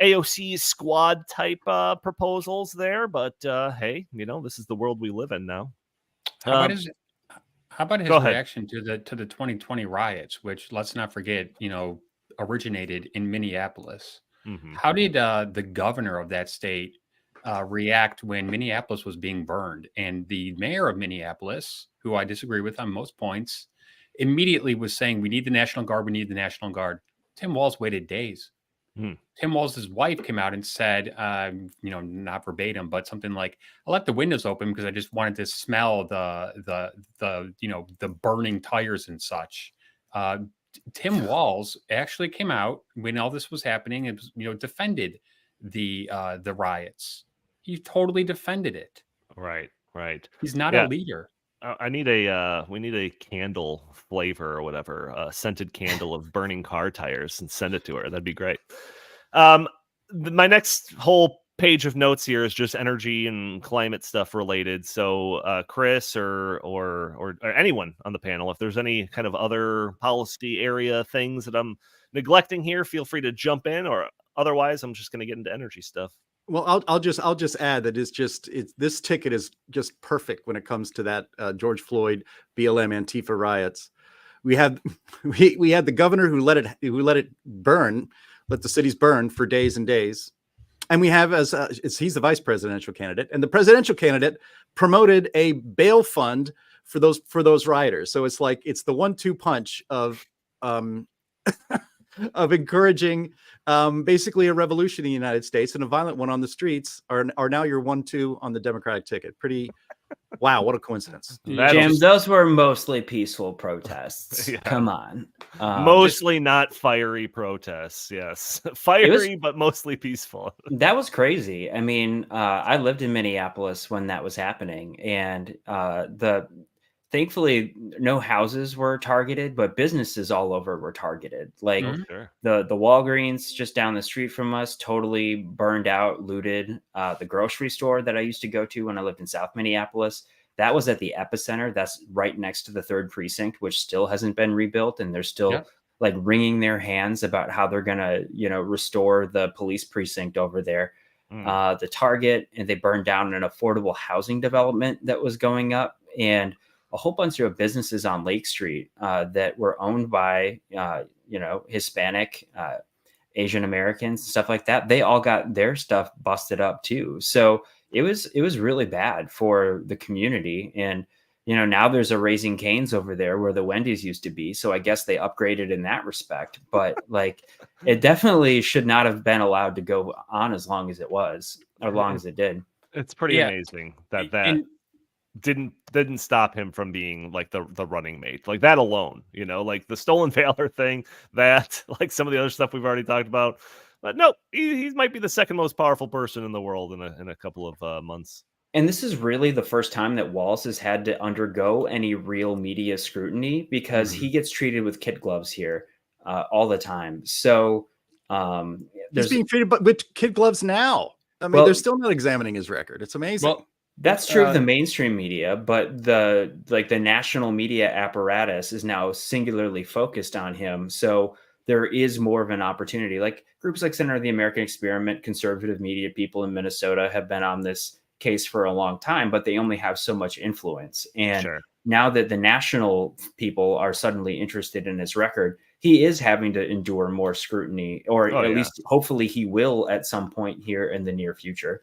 AOC squad type proposals there, but hey, this is the world we live in now. How about his reaction to the 2020 riots, which, let's not forget, originated in Minneapolis? Mm-hmm. How did the governor of that state react when Minneapolis was being burned? And the mayor of Minneapolis, who I disagree with on most points, immediately was saying, we need the National Guard, we need the National Guard. Tim Walz waited days. Tim Walz's wife came out and said, not verbatim, but something like, I left the windows open because I just wanted to smell the burning tires and such. Tim Walz actually came out when all this was happening and defended the riots. He totally defended it. Right. He's not a leader. We need a candle flavor or whatever, a scented candle of burning car tires, and send it to her. That'd be great. My next whole page of notes here is just energy and climate stuff related. So, Chris or anyone on the panel, if there's any kind of other policy area things that I'm neglecting here, feel free to jump in. Or otherwise, I'm just going to get into energy stuff. Well, I'll just add that this ticket is just perfect when it comes to that George Floyd BLM Antifa riots. We had the governor who let it burn, let the cities burn for days and days, and we have he's the vice presidential candidate, and the presidential candidate promoted a bail fund for those rioters. So it's like it's the 1-2 punch of of encouraging basically a revolution in the United States and a violent one on the streets are now your 1-2 on the Democratic ticket. Pretty, wow, what a coincidence. Jim, those were mostly peaceful protests. Yeah. Come on. Mostly not fiery protests. Yes. Fiery, but mostly peaceful. That was crazy. I mean, I lived in Minneapolis when that was happening, and thankfully, no houses were targeted, but businesses all over were targeted. Like the Walgreens just down the street from us, totally burned out, looted. The grocery store that I used to go to when I lived in South Minneapolis, that was at the epicenter. That's right next to the 3rd precinct, which still hasn't been rebuilt, and they're still like wringing their hands about how they're gonna, restore the police precinct over there. The Target, and they burned down an affordable housing development that was going up, and a whole bunch of businesses on Lake Street that were owned by, Hispanic, Asian Americans, stuff like that. They all got their stuff busted up too. So it was really bad for the community. And, now there's a Raising Cane's over there where the Wendy's used to be. So I guess they upgraded in that respect. But it definitely should not have been allowed to go on as long as it was, or long as it did. It's pretty amazing that didn't stop him from being like the running mate, like that alone, like the stolen valor thing, that like some of the other stuff we've already talked about. But no, he might be the second most powerful person in the world in a couple of months. And this is really the first time that Walz has had to undergo any real media scrutiny, because he gets treated with kid gloves here all the time. So he's being treated with kid gloves now. I mean, they're still not examining his record. It's amazing. Well, that's true of the mainstream media, but the national media apparatus is now singularly focused on him. So there is more of an opportunity. Like groups like Center of the American Experiment, conservative media people in Minnesota have been on this case for a long time, but they only have so much influence. And now that the national people are suddenly interested in his record, he is having to endure more scrutiny, or at least hopefully he will at some point here in the near future.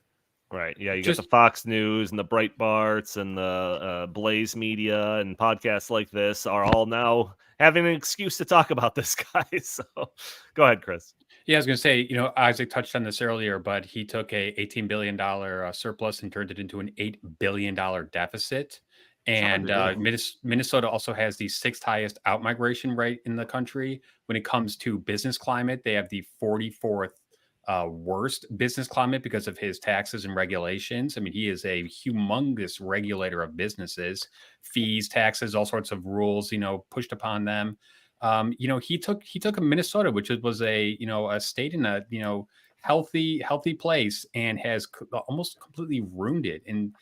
Right. Yeah, you got the Just Fox News and the Breitbarts and the Blaze Media and podcasts like this are all now having an excuse to talk about this guy. So go ahead, Chris. Yeah, I was going to say, Isaac touched on this earlier, but he took a $18 billion surplus and turned it into an $8 billion deficit. And Minnesota also has the 6th highest outmigration rate in the country. When it comes to business climate, they have the 44th worst business climate because of his taxes and regulations. I mean, he is a humongous regulator of businesses, fees, taxes, all sorts of rules, pushed upon them. He took Minnesota, which was a state in a healthy place, and has almost completely ruined it. And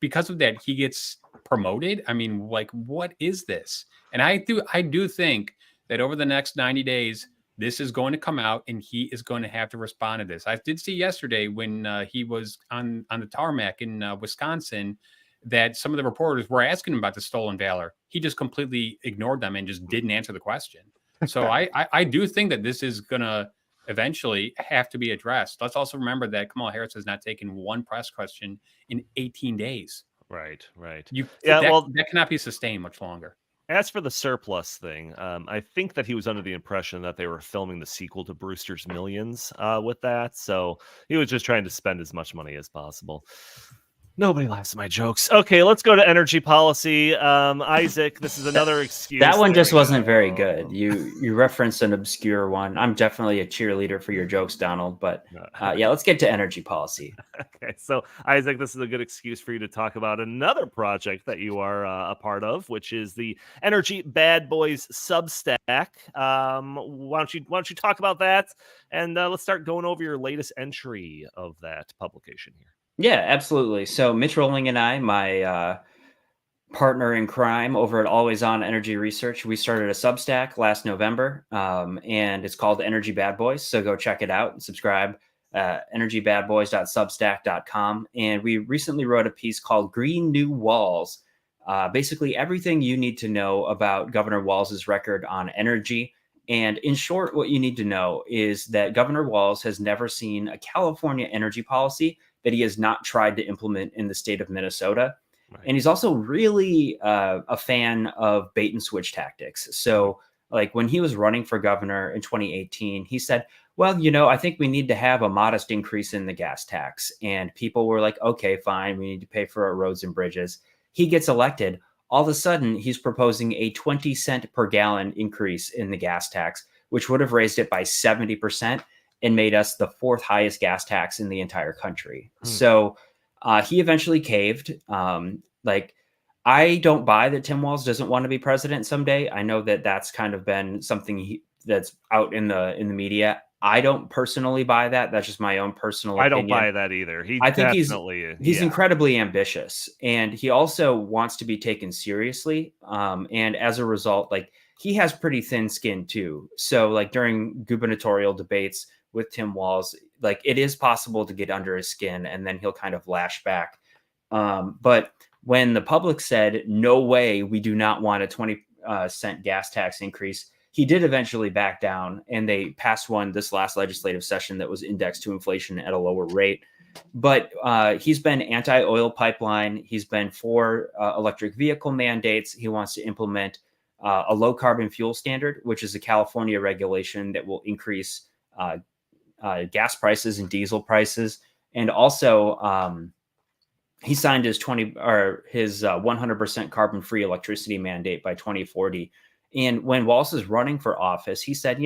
because of that, he gets promoted. I mean, like, what is this? And I do think that over the next 90 days, this is going to come out, and he is going to have to respond to this. I did see yesterday when he was on the tarmac in Wisconsin, that some of the reporters were asking him about the stolen valor. He just completely ignored them and just didn't answer the question. So I do think that this is going to eventually have to be addressed. Let's also remember that Kamala Harris has not taken one press question in 18 days. Right. That cannot be sustained much longer. As for the surplus thing, I think that he was under the impression that they were filming the sequel to Brewster's Millions with that. So he was just trying to spend as much money as possible. Nobody laughs at my jokes. Okay, let's go to energy policy. Isaac, this is another excuse. That one just wasn't very good. You referenced an obscure one. I'm definitely a cheerleader for your jokes, Donald. But let's get to energy policy. Okay, so Isaac, this is a good excuse for you to talk about another project that you are a part of, which is the Energy Bad Boys Substack. Why don't you talk about that? And let's start going over your latest entry of that publication here. Yeah, absolutely. So Mitch Rolling and I, my partner in crime over at Always On Energy Research, we started a Substack last November, and it's called Energy Bad Boys. So go check it out and subscribe. energybadboys.substack.com. And we recently wrote a piece called Green New Walz. Basically everything you need to know about Governor Walz's record on energy. And in short, what you need to know is that Governor Walz has never seen a California energy policy that he has not tried to implement in the state of Minnesota. Right. And he's also really a fan of bait and switch tactics. So like when he was running for governor in 2018, he said, well, I think we need to have a modest increase in the gas tax. And people were like, okay, fine. We need to pay for our roads and bridges. He gets elected. All of a sudden, he's proposing a 20-cent per gallon increase in the gas tax, which would have raised it by 70%. And made us the 4th highest gas tax in the entire country. So he eventually caved. I don't buy that Tim Walz doesn't want to be president someday. I know that that's kind of been something that's out in the media. I don't personally buy that. That's just my own personal opinion. I don't buy that either. I think he's incredibly ambitious, and he also wants to be taken seriously. And as a result, he has pretty thin skin too. So during gubernatorial debates with Tim Walz, it is possible to get under his skin, and then he'll kind of lash back. But when the public said, no way, we do not want a 20-cent gas tax increase, he did eventually back down, and they passed one this last legislative session that was indexed to inflation at a lower rate. But he's been anti-oil pipeline. He's been for electric vehicle mandates. He wants to implement a low carbon fuel standard, which is a California regulation that will increase gas prices and diesel prices. And also he signed his 100% carbon free electricity mandate by 2040. And when Walz is running for office, he said,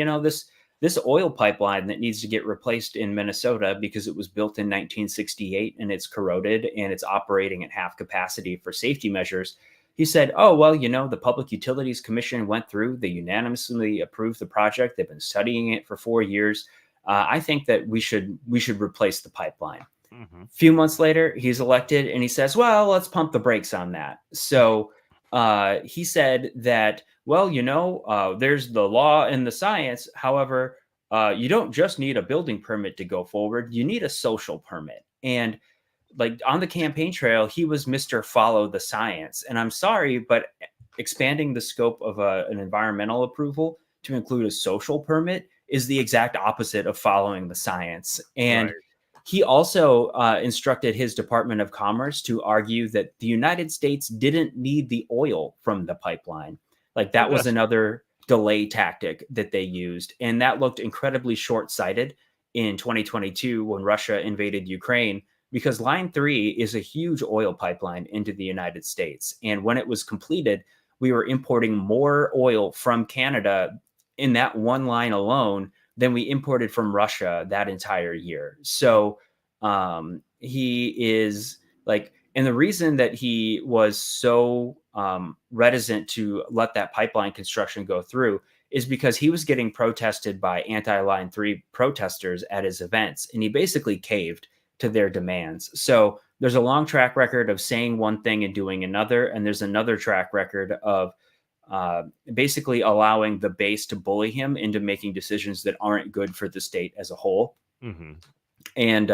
this oil pipeline that needs to get replaced in Minnesota because it was built in 1968 and it's corroded and it's operating at half capacity for safety measures. He said, oh, well, the Public Utilities Commission went through, they unanimously approved the project. They've been studying it for 4 years. I think that we should replace the pipeline. A few months later, he's elected and he says, well, let's pump the brakes on that. So he said that, well, there's the law and the science. However, you don't just need a building permit to go forward. You need a social permit. And on the campaign trail, he was Mr. Follow the Science. And I'm sorry, but expanding the scope of an environmental approval to include a social permit is the exact opposite of following the science. And He also instructed his Department of Commerce to argue that the United States didn't need the oil from the pipeline. Like that was another delay tactic that they used. And that looked incredibly short-sighted in 2022 when Russia invaded Ukraine, because Line 3 is a huge oil pipeline into the United States. And when it was completed, we were importing more oil from Canada in that one line alone than we imported from Russia that entire year. So he is like, and the reason that he was so reticent to let that pipeline construction go through is because he was getting protested by anti-Line 3 protesters at his events, and he basically caved to their demands. So there's a long track record of saying one thing and doing another, and there's another track record of basically allowing the base to bully him into making decisions that aren't good for the state as a whole. Mm-hmm. And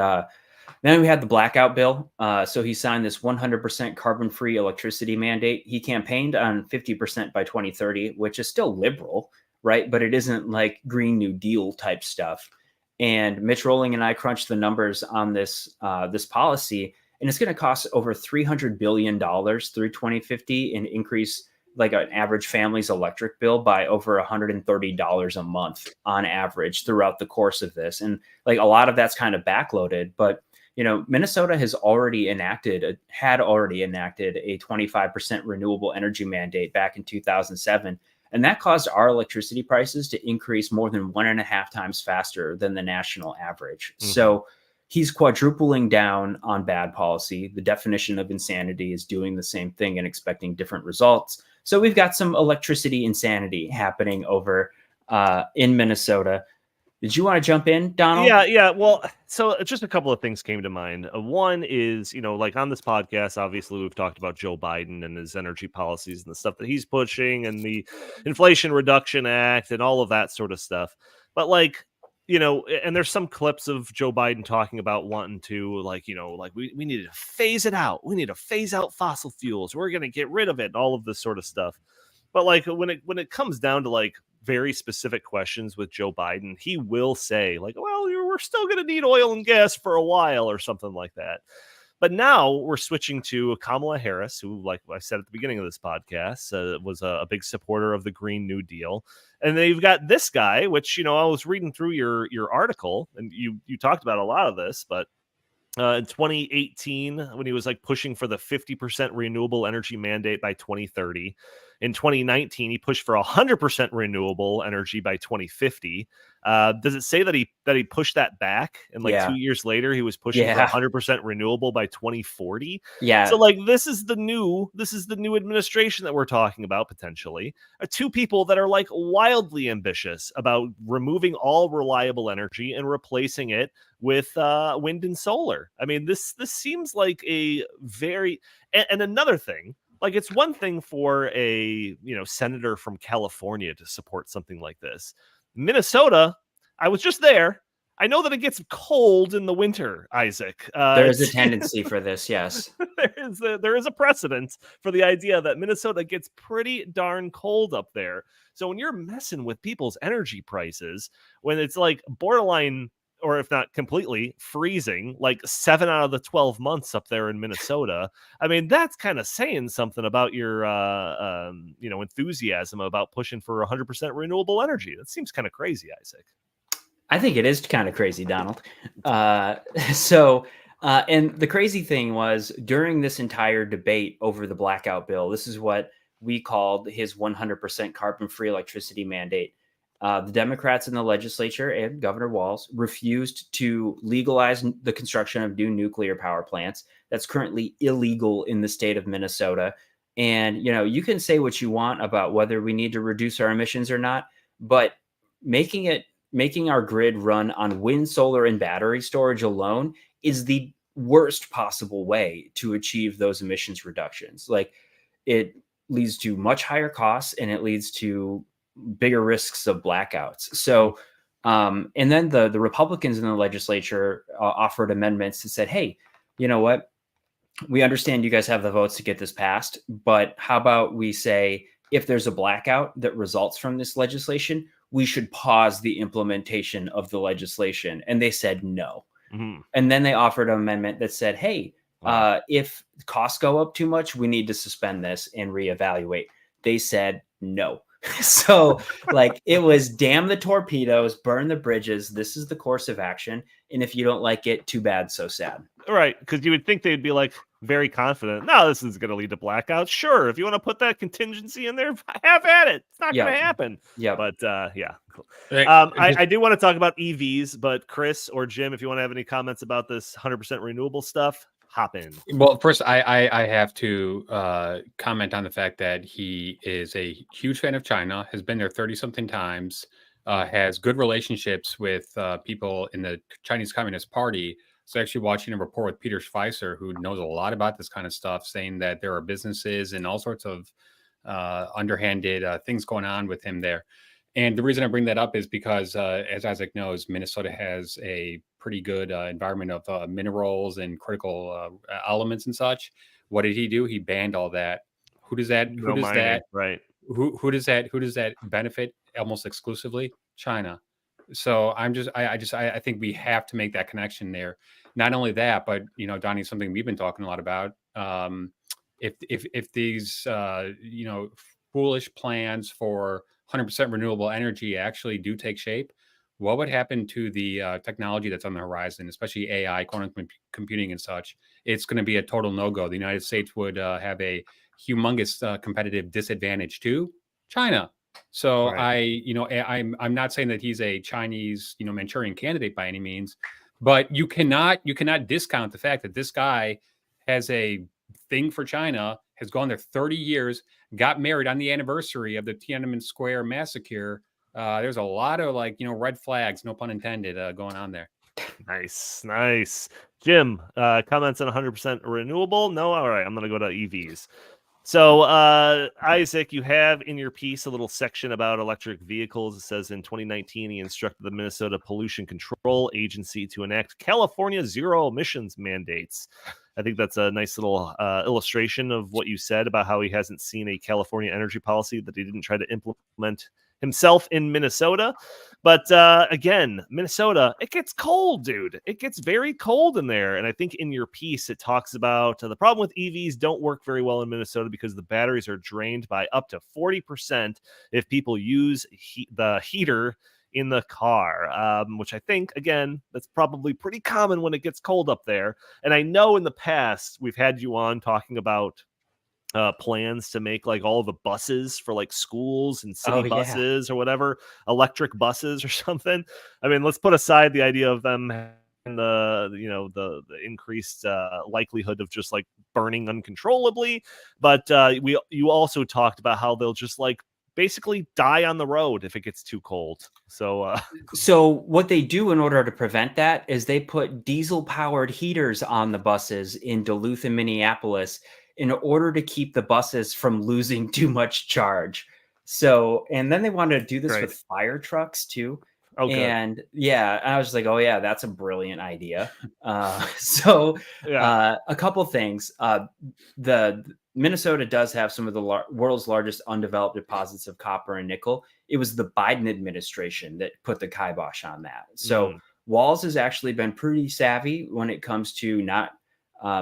then we had the blackout bill. So he signed this 100% carbon-free electricity mandate. He campaigned on 50% by 2030, which is still liberal, right? But it isn't like Green New Deal type stuff. And Mitch Rolling and I crunched the numbers on this policy, and it's going to cost over $300 billion through 2050 and increase like an average family's electric bill by over $130 a month on average throughout the course of this. And like a lot of that's kind of backloaded, but you know, Minnesota had already enacted a 25% renewable energy mandate back in 2007. And that caused our electricity prices to increase more than 1.5 times faster than the national average. Mm-hmm. So he's quadrupling down on bad policy. The definition of insanity is doing the same thing and expecting different results. So we've got some electricity insanity happening over in Minnesota. Did you want to jump in, Donald? Yeah. Well, so just a couple of things came to mind. One is, you know, like on this podcast, obviously we've talked about Joe Biden and his energy policies and the stuff that he's pushing and the Inflation Reduction Act and all of that sort of stuff. But like, you know, and there's some clips of Joe Biden talking about wanting to, like, you know, like we need to phase it out. We need to phase out fossil fuels. We're going to get rid of it and all of this sort of stuff. But like when it comes down to like very specific questions with Joe Biden, he will say like, well, we're still going to need oil and gas for a while or something like that. But now we're switching to Kamala Harris, who, like I said at the beginning of this podcast, was a big supporter of the Green New Deal. And then you've got this guy, which, you know, I was reading through your article, and you talked about a lot of this, but in 2018, when he was like pushing for the 50% renewable energy mandate by 2030, in 2019, he pushed for 100% renewable energy by 2050. Does it say that he pushed that back? And like 2 years later, he was pushing for 100% renewable by 2040. Yeah. So like this is the new administration that we're talking about potentially. Two people that are like wildly ambitious about removing all reliable energy and replacing it with wind and solar. I mean, this seems like a very and another thing. Like, it's one thing for a, you know, senator from California to support something like this. Minnesota, I was just there. I know that it gets cold in the winter, Isaac. There is a tendency for this, yes. There is a precedent for the idea that Minnesota gets pretty darn cold up there. So when you're messing with people's energy prices, when it's like borderline, or if not completely freezing, like 7 out of the 12 months up there in Minnesota. I mean, that's kind of saying something about your, you know, enthusiasm about pushing for 100% renewable energy. That seems kind of crazy, Isaac. I think it is kind of crazy, Donald. And the crazy thing was during this entire debate over the blackout bill, this is what we called his 100% carbon-free electricity mandate. The Democrats in the legislature and Governor Walz refused to legalize the construction of new nuclear power plants. That's currently illegal in the state of Minnesota. And, you know, you can say what you want about whether we need to reduce our emissions or not, but making our grid run on wind, solar, and battery storage alone is the worst possible way to achieve those emissions reductions. Like, it leads to much higher costs and it leads to bigger risks of blackouts. So, and then the Republicans in the legislature offered amendments that said, hey, you know what? We understand you guys have the votes to get this passed, but how about we say, if there's a blackout that results from this legislation, we should pause the implementation of the legislation. And they said no. And then they offered an amendment that said, hey, if costs go up too much, we need to suspend this and reevaluate. They said no. So like it was damn the torpedoes, burn the bridges. This is the course of action. And if you don't like it, too bad, so sad. Right. Because you would think they'd be like very confident. No, this is going to lead to blackouts. Sure. If you want to put that contingency in there, have at it. It's not going to happen. Yeah. But yeah. Cool. I do want to talk about EVs, but Chris or Jim, if you want to have any comments about this 100% renewable stuff, hop in. Well, first, I have to comment on the fact that he is a huge fan of China, has been there 30-something times, has good relationships with people in the Chinese Communist Party. So actually watching a report with Peter Schweizer, who knows a lot about this kind of stuff, saying that there are businesses and all sorts of underhanded things going on with him there. And the reason I bring that up is because, as Isaac knows, Minnesota has a pretty good environment of minerals and critical elements and such. What did he do? He banned all that. Who does that? Who does that? Right. Who does that? Who does that benefit almost exclusively? China. So I think we have to make that connection there. Not only that, but Donnie, something we've been talking a lot about. If these foolish plans for 100% renewable energy actually do take shape, what would happen to the technology that's on the horizon, especially AI, quantum computing and such? It's going to be a total no-go. The United States would have a humongous competitive disadvantage to China. So right. I'm not saying that he's a Chinese, Manchurian candidate by any means, but you cannot discount the fact that this guy has a thing for China, has gone there 30 years, got married on the anniversary of the Tiananmen Square massacre. There's a lot of red flags, no pun intended, going on there. Nice. Jim, comments on 100% renewable? No? All right. I'm going to go to EVs. So, Isaac, you have in your piece a little section about electric vehicles. It says in 2019, he instructed the Minnesota Pollution Control Agency to enact California zero emissions mandates. I think that's a nice little illustration of what you said about how he hasn't seen a California energy policy that he didn't try to implement himself in Minnesota. But again, Minnesota, it gets cold, dude. It gets very cold in there. And I think in your piece, it talks about the problem with EVs don't work very well in Minnesota because the batteries are drained by up to 40% if people use the heater in the car, which I think, again, that's probably pretty common when it gets cold up there. And I know in the past, we've had you on talking about plans to make like all the buses for like schools and city buses or whatever, electric buses or something. I mean, let's put aside the idea of them and the increased likelihood of just like burning uncontrollably. But you also talked about how they'll just like basically die on the road if it gets too cold. So what they do in order to prevent that is they put diesel powered heaters on the buses in Duluth and Minneapolis in order to keep the buses from losing too much charge. So, and then they wanted to do this with fire trucks too. Okay. And yeah, I was like, oh yeah, that's a brilliant idea. A couple things. The Minnesota does have some of the world's largest undeveloped deposits of copper and nickel. It was the Biden administration that put the kibosh on that. So Walz has actually been pretty savvy when it comes to not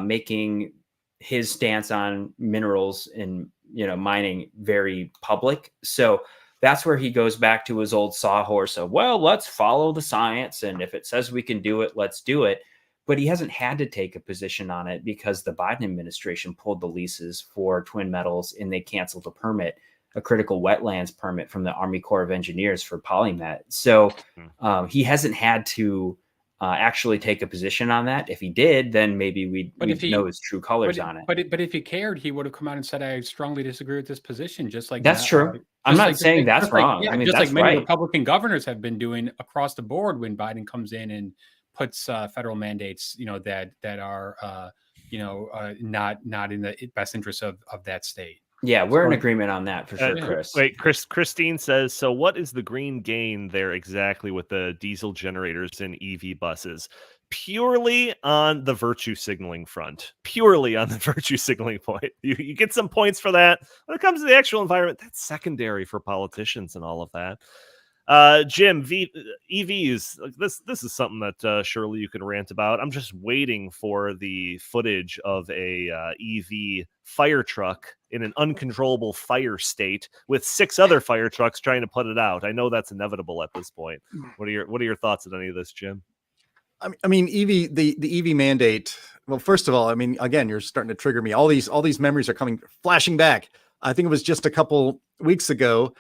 making his stance on minerals and mining very public. So that's where he goes back to his old sawhorse of, well, let's follow the science, and if it says we can do it, let's do it. But he hasn't had to take a position on it because the Biden administration pulled the leases for Twin Metals and they canceled a critical wetlands permit from the Army Corps of Engineers for Polymet. So he hasn't had to actually take a position on that. If he did, then maybe we'd know his true colors on it. But if he cared, he would have come out and said, I strongly disagree with this position. Just like that's true. I'm not saying that's wrong. I mean, just like many Republican governors have been doing across the board when Biden comes in and puts federal mandates, that are, not in the best interest of that state. Yeah, we're in agreement on that for sure, Chris. Wait, Christine says, so what is the green gain there exactly with the diesel generators in EV buses? Purely on the virtue signaling front. Purely on the virtue signaling point. You get some points for that. When it comes to the actual environment, that's secondary for politicians and all of that. Jim, EVs. This is something that surely you can rant about. I'm just waiting for the footage of a EV fire truck in an uncontrollable fire state with 6 other fire trucks trying to put it out. I know that's inevitable at this point. What are your thoughts on any of this, Jim? I mean, the EV mandate. Well, first of all, I mean, again, you're starting to trigger me. All these memories are flashing back. I think it was just a couple weeks ago.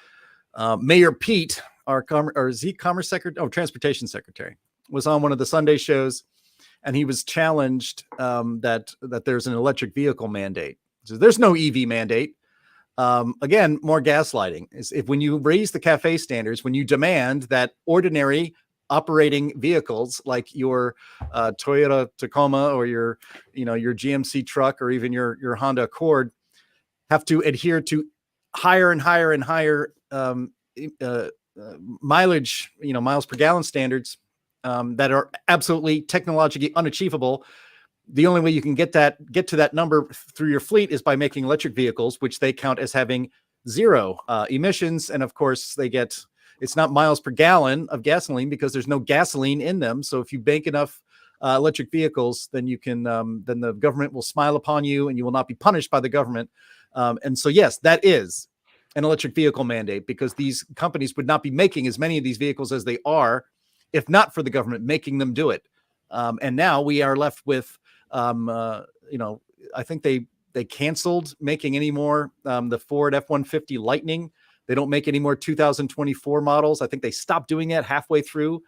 Mayor Pete, our Commerce Secretary, Transportation Secretary, was on one of the Sunday shows, and he was challenged that there's an electric vehicle mandate. So there's no EV mandate. Again, more gaslighting. When you raise the CAFE standards, when you demand that ordinary operating vehicles like your Toyota Tacoma or your GMC truck or even your Honda Accord have to adhere to higher and higher and higher mileage, miles per gallon standards that are absolutely technologically unachievable. The only way you can get to that number through your fleet is by making electric vehicles, which they count as having 0 emissions. And of course, it's not miles per gallon of gasoline because there's no gasoline in them. So if you bank enough electric vehicles, then then the government will smile upon you and you will not be punished by the government. And so, yes, that is an electric vehicle mandate, because these companies would not be making as many of these vehicles as they are if not for the government making them do it. And now we are left with, I think they canceled making any more the Ford F-150 Lightning. They don't make any more 2024 models. I think they stopped doing that halfway through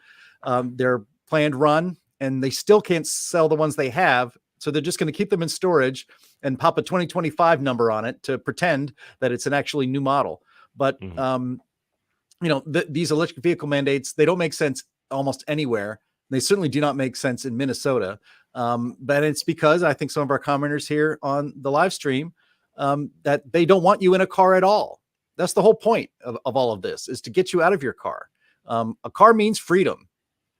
their planned run, and they still can't sell the ones they have. So they're just going to keep them in storage and pop a 2025 number on it to pretend that it's an actually new model. But, these electric vehicle mandates, they don't make sense almost anywhere. They certainly do not make sense in Minnesota. But it's because I think some of our commenters here on the live stream that they don't want you in a car at all. That's the whole point of all of this, is to get you out of your car. A car means freedom.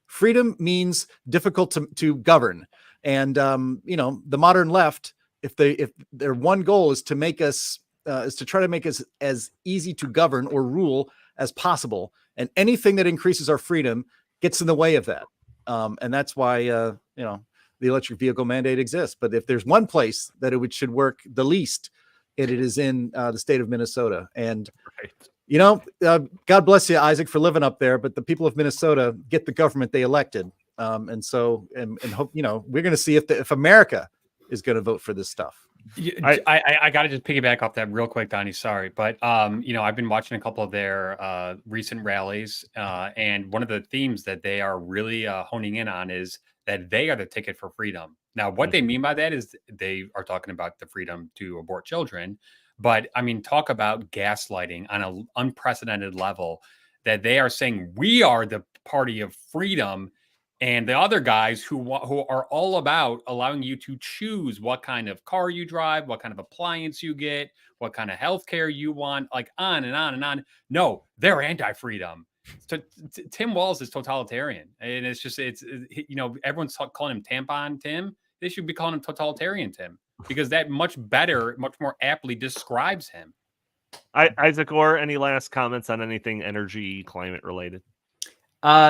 Freedom means difficult to govern. And, the modern left, if their one goal is to make us, is to try to make us as easy to govern or rule as possible. And anything that increases our freedom gets in the way of that. And that's why, the electric vehicle mandate exists. But if there's one place that should work the least, it is in the state of Minnesota. And, God bless you, Isaac, for living up there. But the people of Minnesota get the government they elected. And hope, we're going to see if America is going to vote for this stuff. I got to just piggyback off that real quick, Donnie. Sorry. But, I've been watching a couple of their recent rallies. And one of the themes that they are really honing in on is that they are the ticket for freedom. Now, what they mean by that is they are talking about the freedom to abort children. But I mean, talk about gaslighting on an unprecedented level, that they are saying we are the party of freedom. And the other guys who are all about allowing you to choose what kind of car you drive, what kind of appliance you get, what kind of healthcare you want, like on and on and on. No, they're anti-freedom. So Tim Walz is totalitarian, and everyone's calling him Tampon Tim. They should be calling him Totalitarian Tim, because that much more aptly describes him. Isaac Orr, any last comments on anything energy, climate related?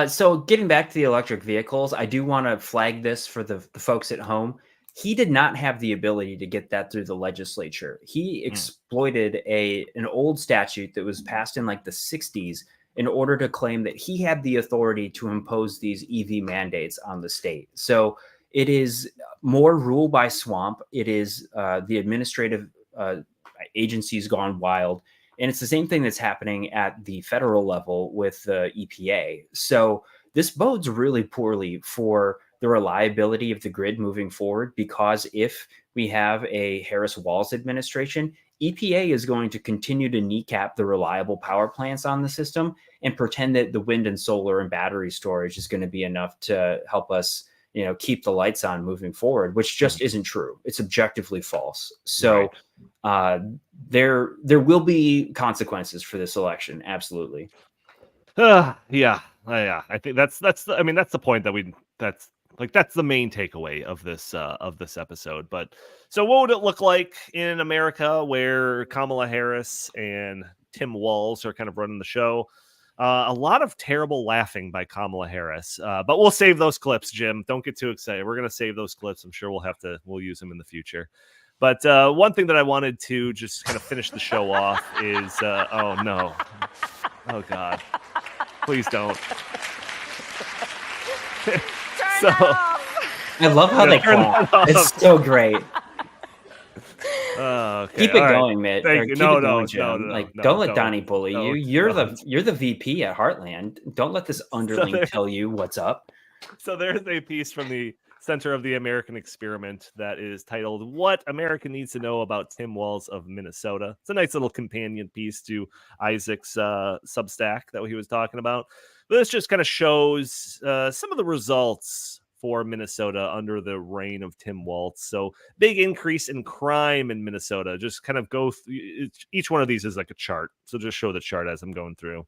So getting back to the electric vehicles, I do want to flag this for the folks at home. He did not have the ability to get that through the legislature. He exploited an old statute that was passed in like the 60s in order to claim that he had the authority to impose these EV mandates on the state. So it is more rule by swamp. It is the administrative agencies gone wild. And it's the same thing that's happening at the federal level with the EPA. So this bodes really poorly for the reliability of the grid moving forward, because if we have a Harris-Walz administration, EPA is going to continue to kneecap the reliable power plants on the system and pretend that the wind and solar and battery storage is going to be enough to help us, keep the lights on moving forward, which just isn't true. It's objectively false. So there will be consequences for this election. Absolutely. I think that's the point that's the main takeaway of this episode. But so what would it look like in America where Kamala Harris and Tim Walz are kind of running the show? A lot of terrible laughing by Kamala Harris, but we'll save those clips, Jim. Don't get too excited. We're going to save those clips. I'm sure we'll use them in the future. But one thing that I wanted to just kind of finish the show off is, oh no. Oh God. Please don't. So I love how they clap. It's so great. Okay. Keep it going, Mitt. Keep it going, Jim. Don't let Donnie bully you. You're the VP at Heartland. Don't let this underling tell you what's up. So there's a piece from the Center of the American Experiment that is titled "What America Needs to Know About Tim Walz of Minnesota." It's a nice little companion piece to Isaac's Substack that he was talking about. But this just kind of shows some of the results for Minnesota under the reign of Tim Walz. So big increase in crime in Minnesota. Just kind of go through each one of these is like a chart. So just show the chart as I'm going through.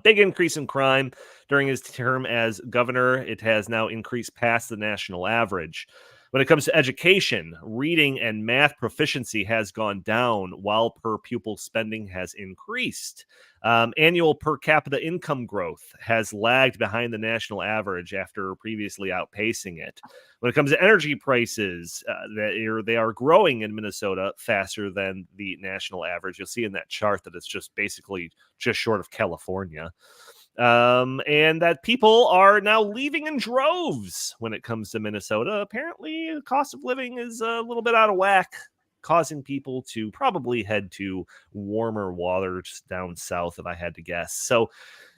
Big increase in crime during his term as governor. It has now increased past the national average. When it comes to education, reading and math proficiency has gone down while per pupil spending has increased. Annual per capita income growth has lagged behind the national average after previously outpacing it. When it comes to energy prices, they are growing in Minnesota faster than the national average. You'll see in that chart that it's just basically just short of California. And that people are now leaving in droves when it comes to Minnesota. Apparently, the cost of living is a little bit out of whack, causing people to probably head to warmer waters down south, if I had to guess. So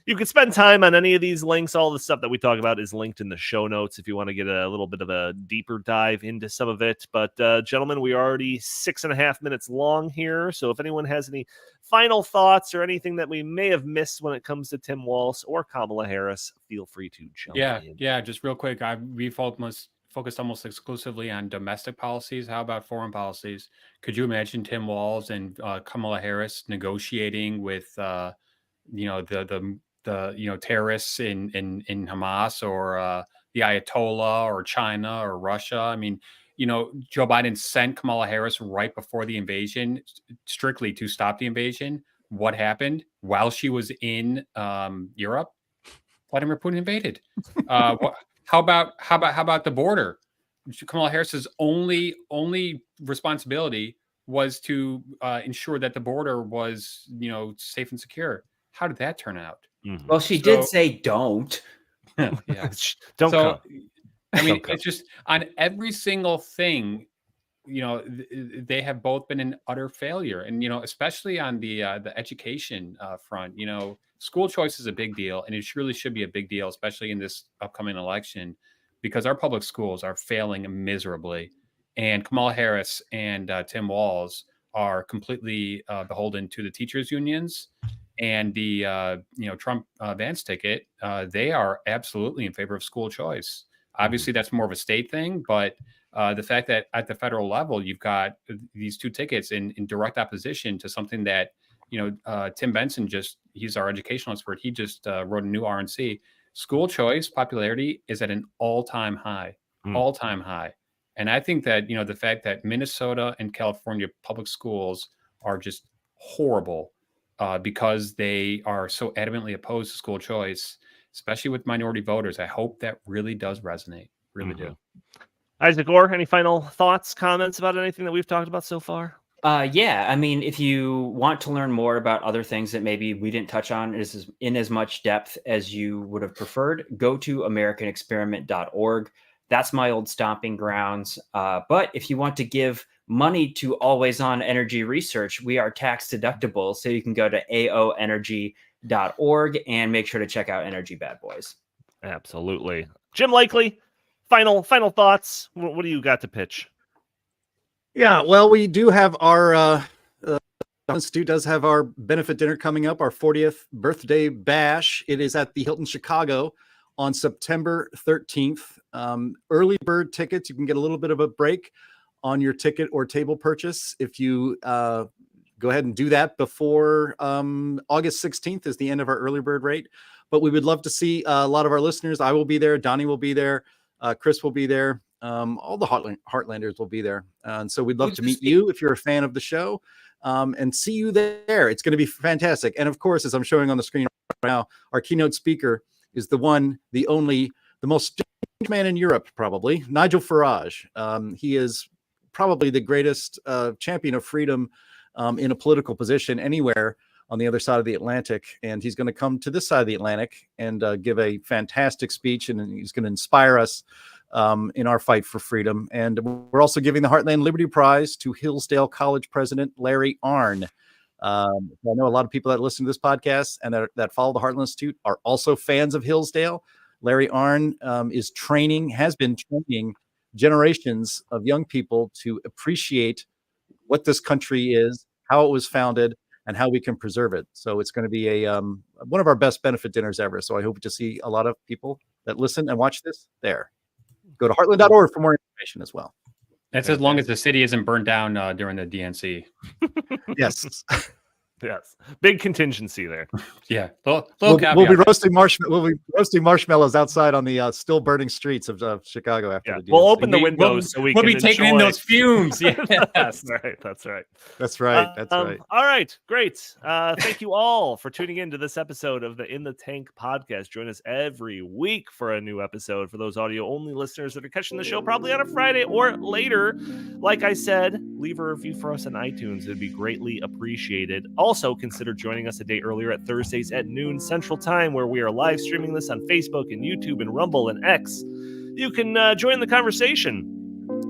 you can spend time on any of these links. All the stuff that we talk about is linked in the show notes if you want to get a little bit of a deeper dive into some of it. But gentlemen, we are already 6.5 minutes long here. So if anyone has any final thoughts or anything that we may have missed when it comes to Tim Walz or Kamala Harris, feel free to jump in. Yeah, just real quick. We've focused almost exclusively on domestic policies. How about foreign policies? Could you imagine Tim Walz and Kamala Harris negotiating with the terrorists in Hamas or the Ayatollah or China or Russia? I mean, Joe Biden sent Kamala Harris right before the invasion, strictly to stop the invasion. What happened while she was in Europe? Vladimir Putin invaded. How about the border? Kamala Harris's only responsibility was to ensure that the border was, safe and secure. How did that turn out? Mm-hmm. Well, she did say don't. Yeah. Don't come. I mean, it's just on every single thing, they have both been an utter failure. And, especially on the education front, school choice is a big deal, and it really should be a big deal, especially in this upcoming election, because our public schools are failing miserably. And Kamala Harris and Tim Walz are completely beholden to the teachers' unions and the Trump Vance ticket. They are absolutely in favor of school choice. Obviously, that's more of a state thing, but the fact that at the federal level, you've got these two tickets in direct opposition to something that, Tim Benson he's our educational expert. He just wrote a new RNC. School choice popularity is at an all-time high. And I think that, the fact that Minnesota and California public schools are just horrible because they are so adamantly opposed to school choice, especially with minority voters. I hope that really does resonate. Really do. Isaac Orr, any final thoughts, comments about anything that we've talked about so far? Yeah, I mean, if you want to learn more about other things that maybe we didn't touch on in as much depth as you would have preferred, go to americanexperiment.org. That's my old stomping grounds. But if you want to give money to Always On Energy Research, we are tax deductible. So you can go to aoenergy.org and make sure to check out Energy Bad Boys. Absolutely. Jim Likely, final thoughts. What do you got to pitch? Yeah, well, we do have our Institute does have our benefit dinner coming up, our 40th birthday bash. It is at the Hilton Chicago on September 13th. Early bird tickets, you can get a little bit of a break on your ticket or table purchase if you go ahead and do that before August 16th is the end of our early bird rate. But we would love to see a lot of our listeners. I will be there. Donnie will be there. Chris will be there. All the Heartlanders will be there. And so we'd love to meet you if you're a fan of the show and see you there. It's going to be fantastic. And of course, as I'm showing on the screen now, our keynote speaker is the one, the only, the most changed man in Europe, probably, Nigel Farage. He is probably the greatest champion of freedom in a political position anywhere on the other side of the Atlantic. And he's going to come to this side of the Atlantic and give a fantastic speech, and he's going to inspire us in our fight for freedom. And we're also giving the Heartland Liberty Prize to Hillsdale College President Larry Arnn. I know a lot of people that listen to this podcast and that follow the Heartland Institute are also fans of Hillsdale. Larry Arnn has been training generations of young people to appreciate what this country is, how it was founded, and how we can preserve it. So it's going to be a one of our best benefit dinners ever. So I hope to see a lot of people that listen and watch this there. Go to heartland.org for more information as well. That's as long as the city isn't burned down during the DNC. Yes. Yes. Big contingency there. Yeah. We'll be roasting marshmallows outside on the still burning streets of Chicago after the DNC. We'll open the windows so we can be taking in those fumes. Yeah. That's right. That's right. That's right. That's right. All right. Great. Thank you all for tuning in to this episode of the In the Tank podcast. Join us every week for a new episode. For those audio only listeners that are catching the show probably on a Friday or later, like I said, leave a review for us on iTunes. It'd be greatly appreciated. Also, consider joining us a day earlier at Thursdays at noon Central Time, where we are live streaming this on Facebook and YouTube and Rumble and X. You can join the conversation.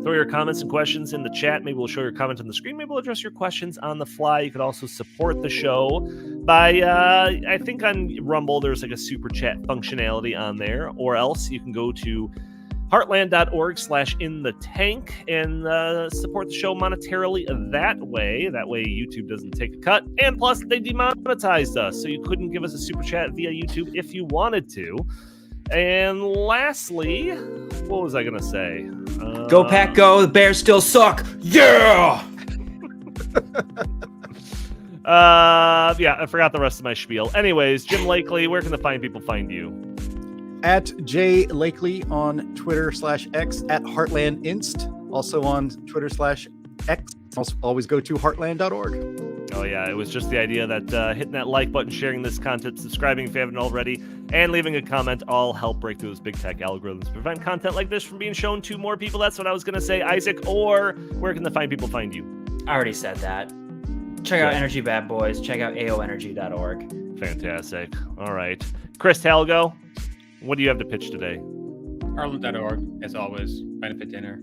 Throw your comments and questions in the chat. Maybe we'll show your comment on the screen. Maybe we'll address your questions on the fly. You could also support the show by, I think on Rumble, there's like a super chat functionality on there. Or else you can go to heartland.org/inthetank and support the show monetarily that way. That way YouTube doesn't take a cut. And plus, they demonetized us, so you couldn't give us a super chat via YouTube if you wanted to. And lastly, what was I going to say? Go Pack Go, the Bears still suck. Yeah! Yeah, I forgot the rest of my spiel. Anyways, Jim Lakely, where can the fine people find you? At J Lakely on Twitter/X, at Heartland Inst, also on Twitter/X. Always go to heartland.org. Oh yeah, it was just the idea that hitting that like button, sharing this content, subscribing if you haven't already, and leaving a comment all help break through those big tech algorithms, prevent content like this from being shown to more people. That's what I was going to say, Isaac. Or where can the fine people find you? I already said that. Check out Energy Bad Boys. Check out aoenergy.org. Fantastic. All right. Chris Talgo, what do you have to pitch today? Heartland.org, as always. Benefit dinner.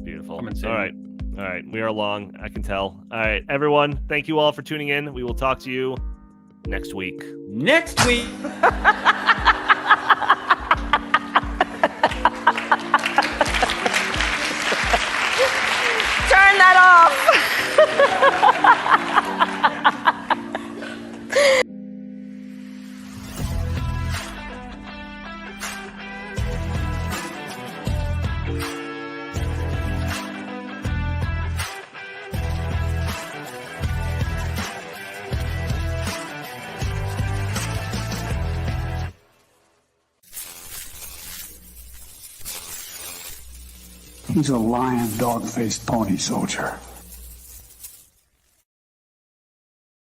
Beautiful. All right. All right. We are long, I can tell. All right, everyone. Thank you all for tuning in. We will talk to you next week. Next week. Turn that off. He's a lion, dog-faced pony soldier.